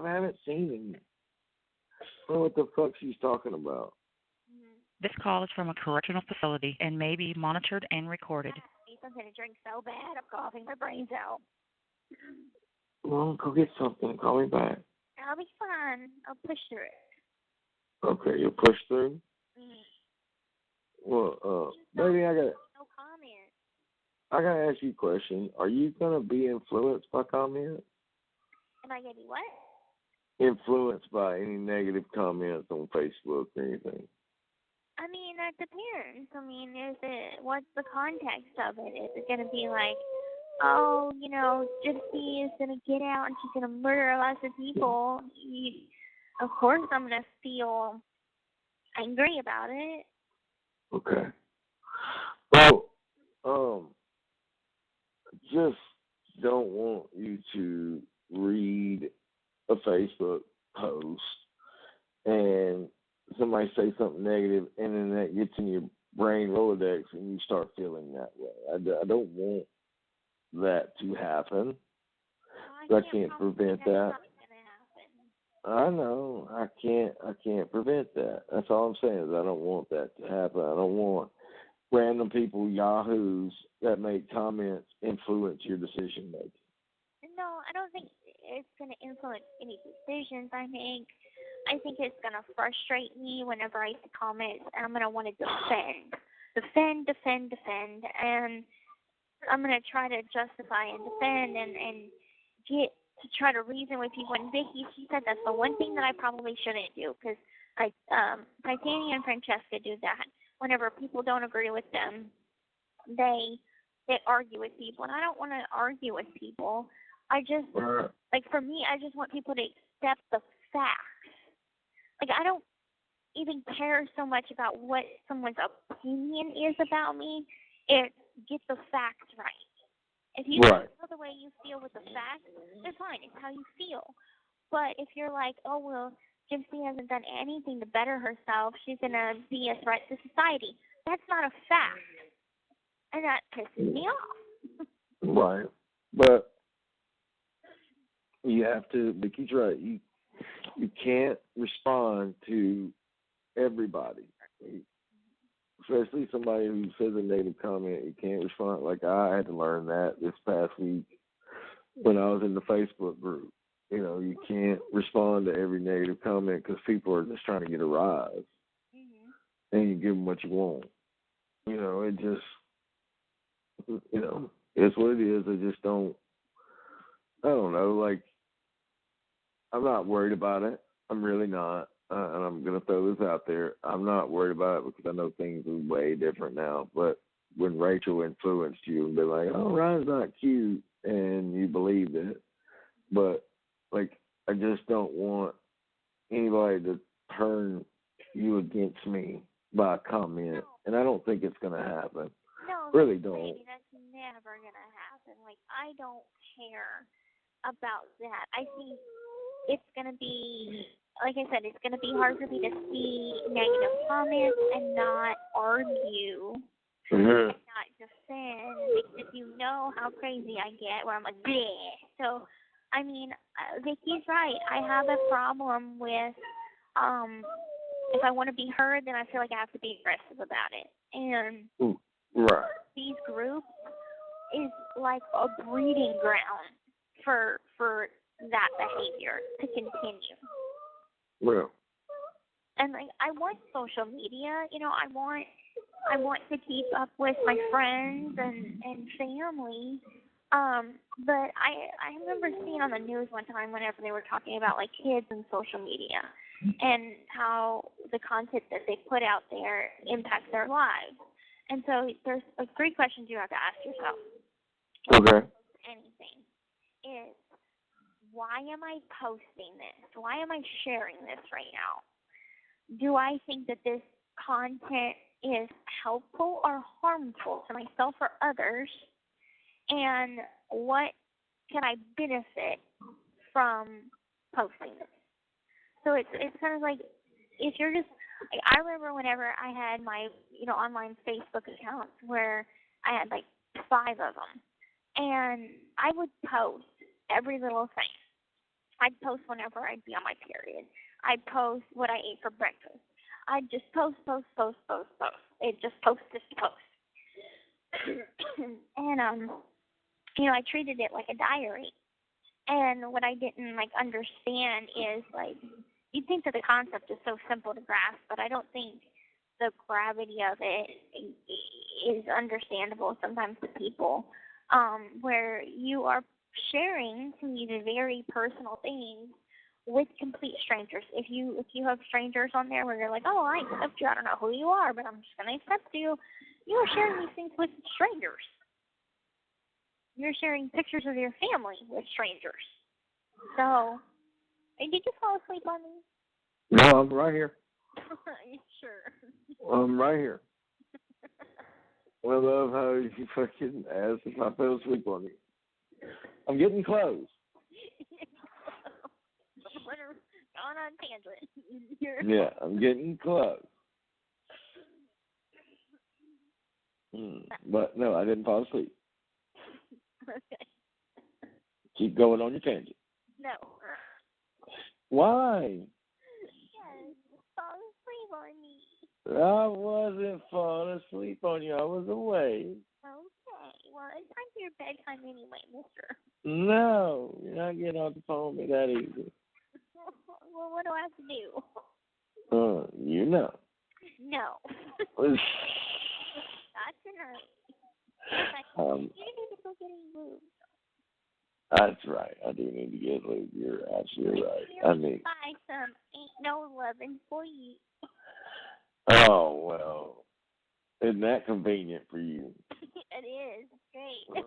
haven't seen them. I don't know what the fuck she's talking about. This call is from a correctional facility and may be monitored and recorded. I need something to drink so bad, I'm coughing my brains out. Well, go get something. Call me back. I'll be fine. I'll push through it. Okay, you'll push through? Well, maybe I got no comment. I gotta ask you a question. Are you gonna be influenced by comments? Am I gonna be what? Influenced by any negative comments on Facebook or anything? I mean, that depends. I mean, what's the context of it? Is it gonna be like, oh, Gypsy is gonna get out and she's gonna murder lots of people? Of course, I'm gonna feel angry about it. Okay. Well, just don't want you to read a Facebook post and somebody say something negative, and then that gets in your brain Rolodex, and you start feeling that way. I don't want that to happen. I can't prevent that. I know. I can't prevent that. That's all I'm saying is I don't want that to happen. I don't want random people, yahoos, that make comments influence your decision making. No, I don't think it's going to influence any decisions I make. I think it's going to frustrate me whenever I see comments, and I'm going to want to defend, and I'm going to try to justify and defend and get to try to reason with people. And Vicky, she said that's the one thing that I probably shouldn't do, because Titania and Francesca do that. Whenever people don't agree with them, they argue with people, and I don't want to argue with people. I just, Right. like, for me, I just want people to accept the facts. Like, I don't even care so much about what someone's opinion is about me. It's get the facts right. If you Right. feel the way you feel with the facts, it's fine. It's how you feel. But if you're like, oh, well, Gypsy hasn't done anything to better herself, she's going to be a threat to society. That's not a fact. And that pisses me off. Right. But you have to, Vicky's right, you can't respond to everybody. Especially somebody who says a negative comment, you can't respond. Like, I had to learn that this past week when I was in the Facebook group. You know, you can't respond to every negative comment because people are just trying to get a rise. Mm-hmm. And you give them what you want. You know, it just, you know, it's what it is. I just don't, I don't know, like, I'm not worried about it. I'm really not. And I'm going to throw this out there. I'm not worried about it because I know things are way different now. But when Rachel influenced you and be like, oh, Ryan's not cute, and you believed it. But, like, I just don't want anybody to turn you against me by a comment. No. And I don't think it's going to happen. No, really don't. Lady, that's never going to happen. Like, I don't care about that. I think it's going to be, like I said, it's going to be hard for me to see negative comments and not argue and not defend, because you know how crazy I get where I'm like, bleh. So, I mean, Vicky's right. I have a problem with, if I want to be heard, then I feel like I have to be aggressive about it. And right. These groups is like a breeding ground for that behavior to continue. Well. And like, I want social media, you know, I want to keep up with my friends and family. But I remember seeing on the news one time whenever they were talking about like kids and social media and how the content that they put out there impacts their lives. And so there's like 3 questions you have to ask yourself. Okay. Anything is, why am I posting this? Why am I sharing this right now? Do I think that this content is helpful or harmful to myself or others? And what can I benefit from posting this? So it's kind of like, if you're just, like, I remember whenever I had my, you know, online Facebook accounts where I had like 5 of them, and I would post every little thing. I'd post whenever I'd be on my period. I'd post what I ate for breakfast. I'd just post. It just post. And you know, I treated it like a diary. And what I didn't like understand is, like, you'd think that the concept is so simple to grasp, but I don't think the gravity of it is understandable sometimes to people, where you are sharing these very personal things with complete strangers. If you have strangers on there where you're like, oh, I accept you, I don't know who you are, but I'm just going to accept you, you are sharing these things with strangers. You're sharing pictures of your family with strangers. So, did you fall asleep on me? No, I'm right here. Are you sure? I'm right here. I love how you fucking asked if I fell asleep on you. I'm getting close. Going on tangent. Yeah, I'm getting close. But no, I didn't fall asleep. Okay. Keep going on your tangent. No. Why? Yes, fall asleep on me. I wasn't falling asleep on you. I was awake. Okay. Well, it's time for your bedtime anyway, mister. No, you're not getting off the phone with me that easy. Well, what do I have to do? You know. No. Not tonight. You need to go get a lube. That's right. I do need to get lube. You're absolutely right. I mean, buy some ain't no loving for you. Oh, well. Isn't that convenient for you? It is. Great.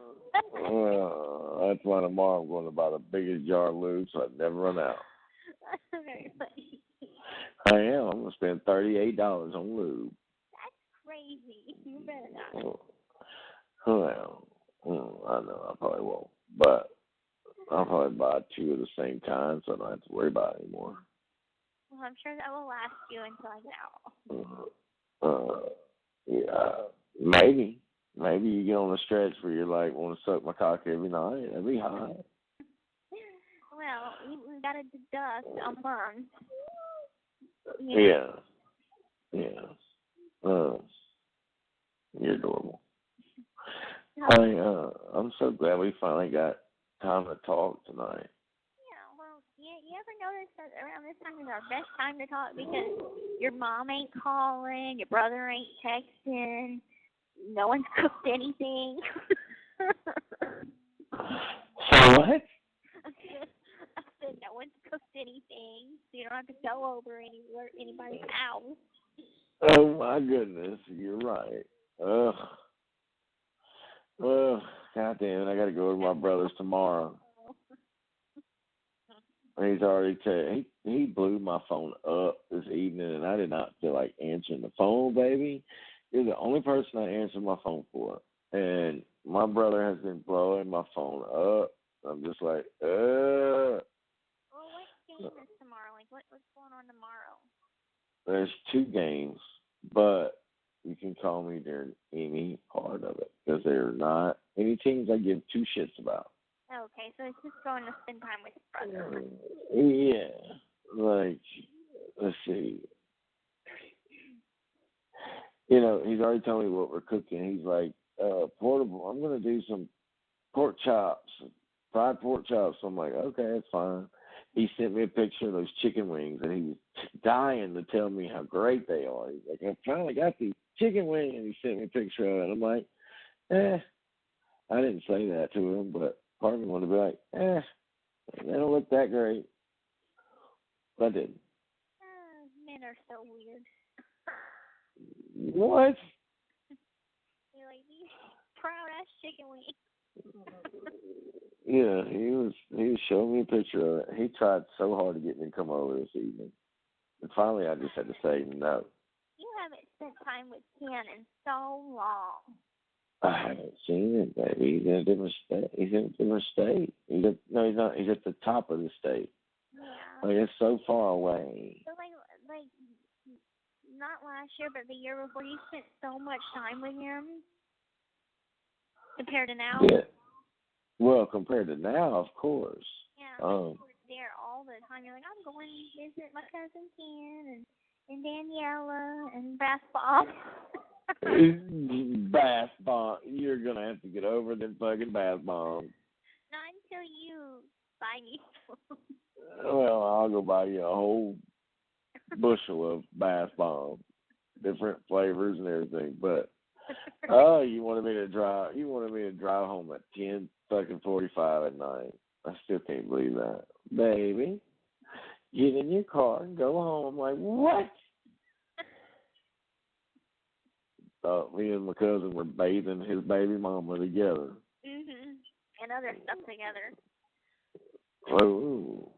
Well, That's why tomorrow I'm going to buy the biggest jar of lube so I never run out. That's very funny. I am. I'm going to spend $38 on lube. That's crazy. You better not. Well, I know I probably won't, but I'll probably buy 2 of the same kind so I don't have to worry about it anymore. Well, I'm sure that will last you until I get out. Yeah, maybe. Maybe you get on a stretch where you're like, want to suck my cock every night. That'd be hot. Well, we got to deduct a month. Yeah. You're adorable. I'm so glad we finally got time to talk tonight. Yeah, well, you ever notice that around this time is our best time to talk because your mom ain't calling, your brother ain't texting, no one's cooked anything. So what? I said no one's cooked anything, so you don't have to go over anybody's house. Oh my goodness, you're right. Ugh. Well, goddamn, I got to go to my brother's tomorrow. He's already he blew my phone up this evening, and I did not feel like answering the phone, baby. You're the only person I answered my phone for, and my brother has been blowing my phone up. I'm just like, Well, what game is tomorrow? Like, what's going on tomorrow? There's 2 games, but you can call me during any part of it because they're not any teams I give 2 shits about. Okay, so it's just going to spend time with his brother. Yeah, like, let's see. You know, he's already told me what we're cooking. He's like, portable. I'm going to do some pork chops, fried pork chops. I'm like, okay, that's fine. He sent me a picture of those chicken wings, and he was dying to tell me how great they are. He's like, I finally got these chicken wings, and he sent me a picture of it. I'm like, I didn't say that to him, but part of me wanted to be like, they don't look that great. But I didn't. Men are so weird. What? You're like, these proud-ass chicken wings. Yeah, he was showing me a picture of it. He tried so hard to get me to come over this evening. And finally, I just had to say no. You haven't spent time with Ken in so long. I haven't seen it, baby. He's in a different state. He's he's not. He's at the top of the state. Yeah. Like, it's so far away. So, like, not last year, but the year before, you spent so much time with him compared to now? Yeah. Well, compared to now, of course. Yeah, you were there all the time. You're like, I'm going to visit my cousin Ken and Daniela and Bath Bob. Bath bomb. You're going to have to get over them fucking bath bombs. Not until you buy me some. Well, I'll go buy you a whole bushel of bath bombs, different flavors and everything. But you wanted me to drive home at 10:45 at night. I still can't believe that, baby. Get in your car and go home. I'm like, what? Thought me and my cousin were bathing his baby mama together. And other stuff together. Oh.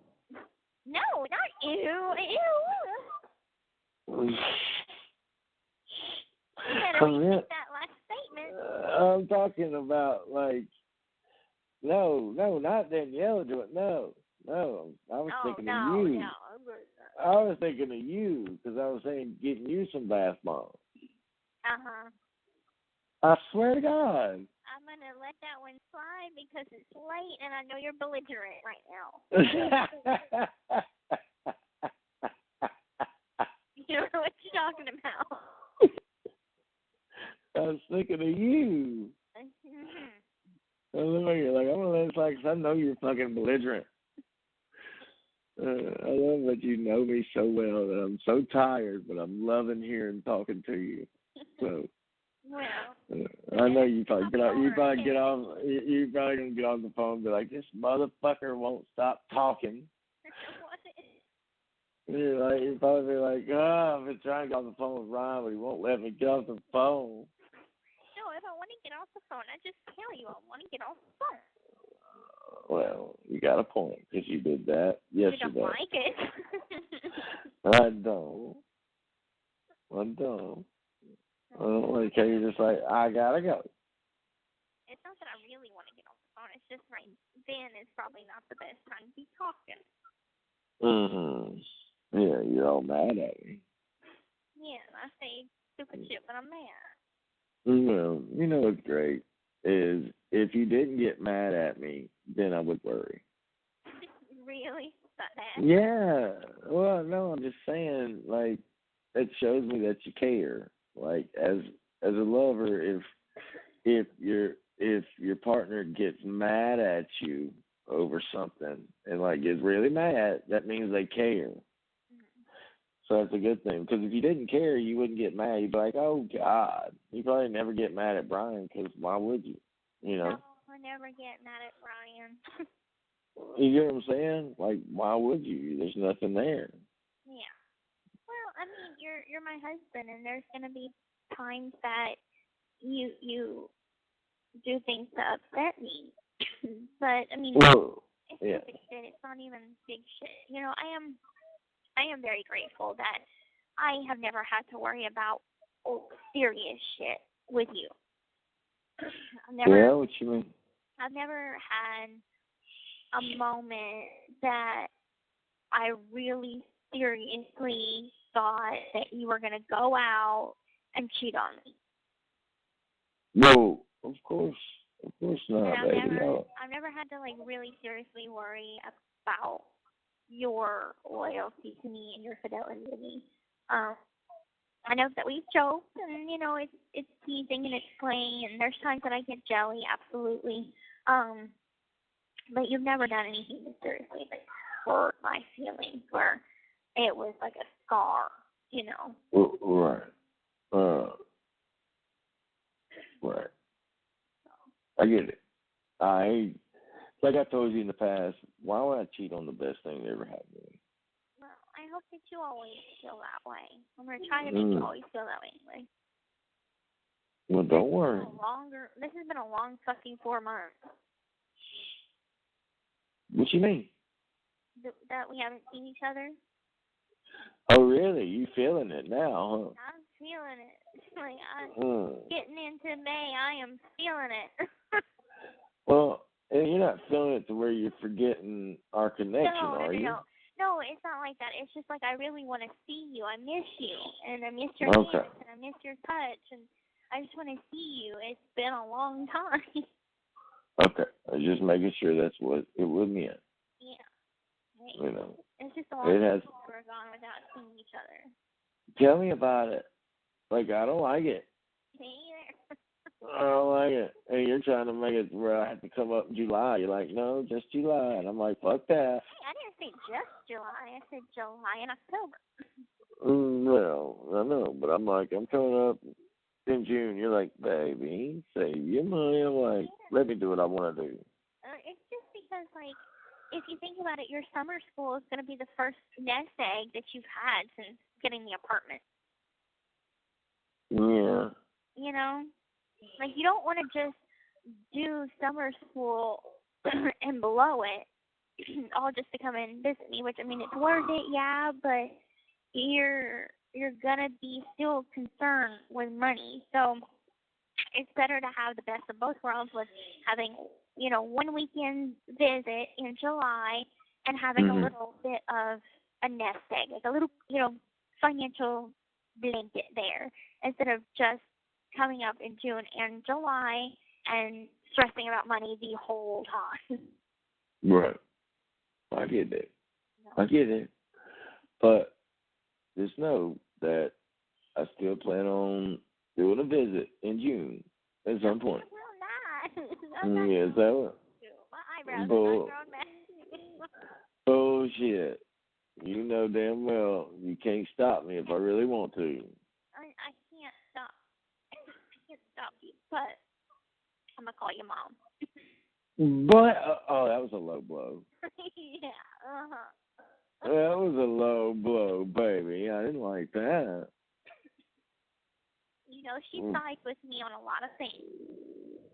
No, not ew. You better repeat that last statement. I'm talking about, like, no, not Danielle doing it. No. I was thinking of you. No. I was thinking of you because I was saying getting you some bath bombs. I swear to God. I'm going to let that one slide because it's late and I know you're belligerent right now. You don't know what you're talking about. I was thinking of you. I look at you like, I'm going to let it slide because I know you're fucking belligerent. I love that you know me so well that I'm so tired, but I'm loving hearing talking to you. So. Well, I know you probably get off. You probably gonna get on the phone and be like, "This motherfucker won't stop talking." You're probably like, "Oh, I've been trying to get on the phone with Ryan, but he won't let me get off the phone." No, if I want to get off the phone, I just tell you I want to get off the phone. Well, you got a point because you did that yesterday. You don't like it. I don't. I don't like how you're just like, I gotta go. It's not that I really want to get on the phone. It's just right then is probably not the best time to be talking. Yeah, you're all mad at me. Yeah, I say stupid shit, but I'm mad. Well, you know what's great is if you didn't get mad at me, then I would worry. Really? That bad? Yeah. Well, no, I'm just saying, like, it shows me that you care. Like, as a lover, if your partner gets mad at you over something and like gets really mad, that means they care. So that's a good thing. Because if you didn't care, you wouldn't get mad. You'd be like, oh, God. You probably never get mad at Brian because why would you? You know? No, I never get mad at Brian. You get what I'm saying? Like, why would you? There's nothing there. Yeah. Well, I mean, you're my husband, and there's gonna be times that you do things to upset me. But I mean, Whoa. it's Yeah. stupid shit. It's not even big shit. You know, I am very grateful that I have never had to worry about serious shit with you. Yeah, what you mean? I've never had a moment that I really seriously thought that you were going to go out and cheat on me. No, of course not, And baby. No. I've never had to like really seriously worry about your loyalty to me and your fidelity to me. I know that we've joked, and you know it's teasing and it's playing, and there's times that I get jelly, absolutely. But you've never done anything to seriously like hurt my feelings where it was like a scar, you know. Right. Right. I get it. Like I told you in the past, why would I cheat on the best thing that ever happened to me? Well, I hope that you always feel that way. I'm gonna try to make you always feel that way anyway. Well, don't worry. This has been a long fucking 4 months. What you mean? That we haven't seen each other. Oh, really? You feeling it now, huh? I'm feeling it. Like getting into May, I am feeling it. Well, and you're not feeling it to where you're forgetting our connection, are you? No, it's not like that. It's just like I really want to see you. I miss you, and I miss your hands, and I miss your touch, and I just want to see you. It's been a long time. Okay, I was just making sure that's what it would mean. Yeah. Hey, you know, it's just a long time we're gone without seeing each other. Tell me about it. Like, I don't like it. Me either. I don't like it. And you're trying to make it where I have to come up in July. You're like, no, just July. And I'm like, fuck that. Hey, I didn't say just July. I said July and October. Well, I know, but I'm like, I'm coming up in June. You're like, baby, save your money. I'm like, let me do what I want to do. It's just because, like, if you think about it, your summer school is going to be the first nest egg that you've had since getting the apartment. Yeah. You know? Like, you don't want to just do summer school and blow it all just to come and visit me, which, I mean, it's worth it, yeah, but you're going to be still concerned with money. So it's better to have the best of both worlds with having, you know, one weekend visit in July and having a little bit of a nest egg, like a little, you know, financial blanket there, instead of just coming up in June and July and stressing about money the whole time. Right. I get it. I get it. But just know that I still plan on doing a visit in June at some point. I'm not. Yes, I will. My eyebrows are not growing back. Bullshit. You know damn well you can't stop me if I really want to. I can't stop. I can't stop you, but I'm going to call you Mom. But, that was a low blow. Yeah, That was a low blow, baby. I didn't like that. You know, she sides with me on a lot of things.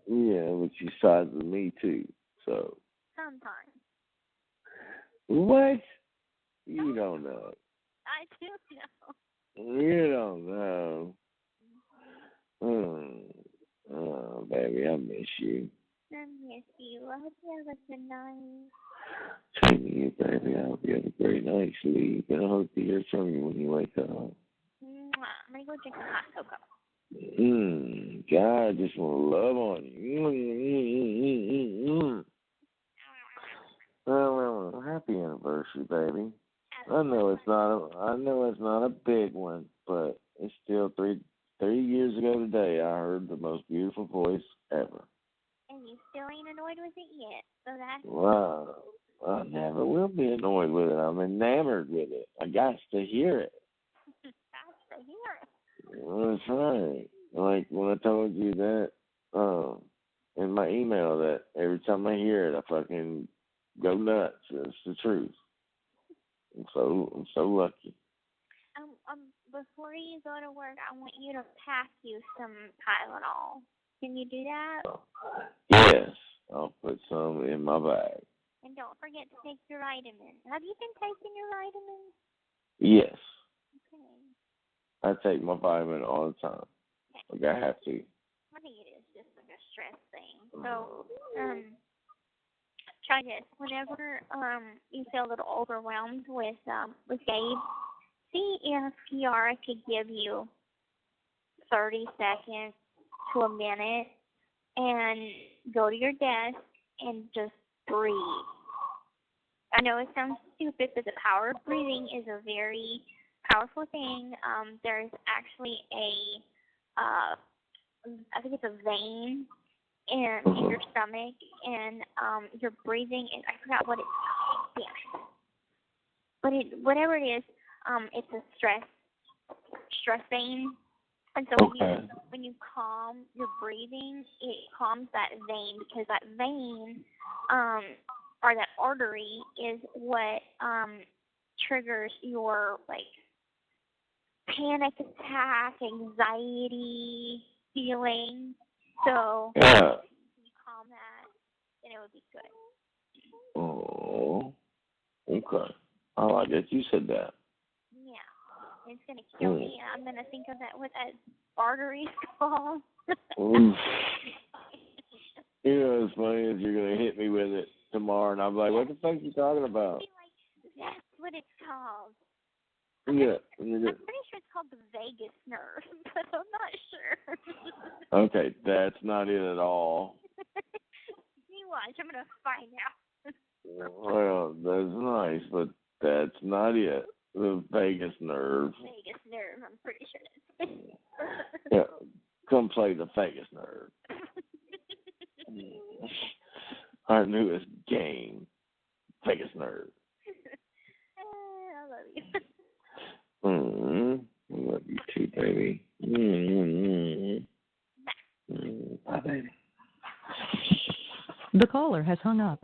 Yeah, but she sides with me, too, so. sometimes. What? You don't know. I do know. You don't know. Oh, baby, I miss you. I miss you. I hope you have a good night. Same to you, baby. I hope you have a great night's sleep, and I hope to hear from you when you wake up. Mwah. I'm going to go drink some hot cocoa. God, I just want to love on you. Well, happy anniversary, baby. I know it's not a big one, but it's still 3 years ago today. I heard the most beautiful voice ever. And you still ain't annoyed with it yet, so that's... Wow, I never will be annoyed with it. I'm enamored with it. I got to hear it. Got to hear it. That's right. Like when I told you that in my email that every time I hear it, I fucking go nuts. It's the truth. I'm so lucky. Before you go to work, I want you to pack you some Tylenol. Can you do that? Yes, I'll put some in my bag. And don't forget to take your vitamins. Have you been taking your vitamins? Yes. Okay. I take my vitamin all the time. Okay. Like I have to. I think it is just like a stress thing. So, try this. Whenever you feel a little overwhelmed with Gabe, see if Kiara could give you 30 seconds to a minute and go to your desk and just breathe. I know it sounds stupid, but the power of breathing is a very powerful thing. There's actually I think it's a vein in your stomach, and your breathing, and I forgot what it's called. Yeah. But whatever it is, it's a stress vein. And so when you calm your breathing, it calms that vein, because that vein, or that artery, is what triggers your panic attack, anxiety feeling. So if you calm that, then it would be good. Oh, okay. I like that you said that. Yeah. It's going to kill me. I'm going to think of that, what that artery is called. You know, what's funny is you're going to hit me with it tomorrow, and I'm like, what the fuck are you talking about? That's what it's called. Yeah. I'm pretty sure it's called the vagus nerve, but I'm not sure. Okay, that's not it at all. You watch, I'm going to find out. Well, that's nice, but that's not it. The vagus nerve. Vagus nerve, I'm pretty sure that's it. Yeah, come play the vagus nerve. Our newest game, vagus nerve. I love you. I love you too, baby. Bye, baby. The caller has hung up.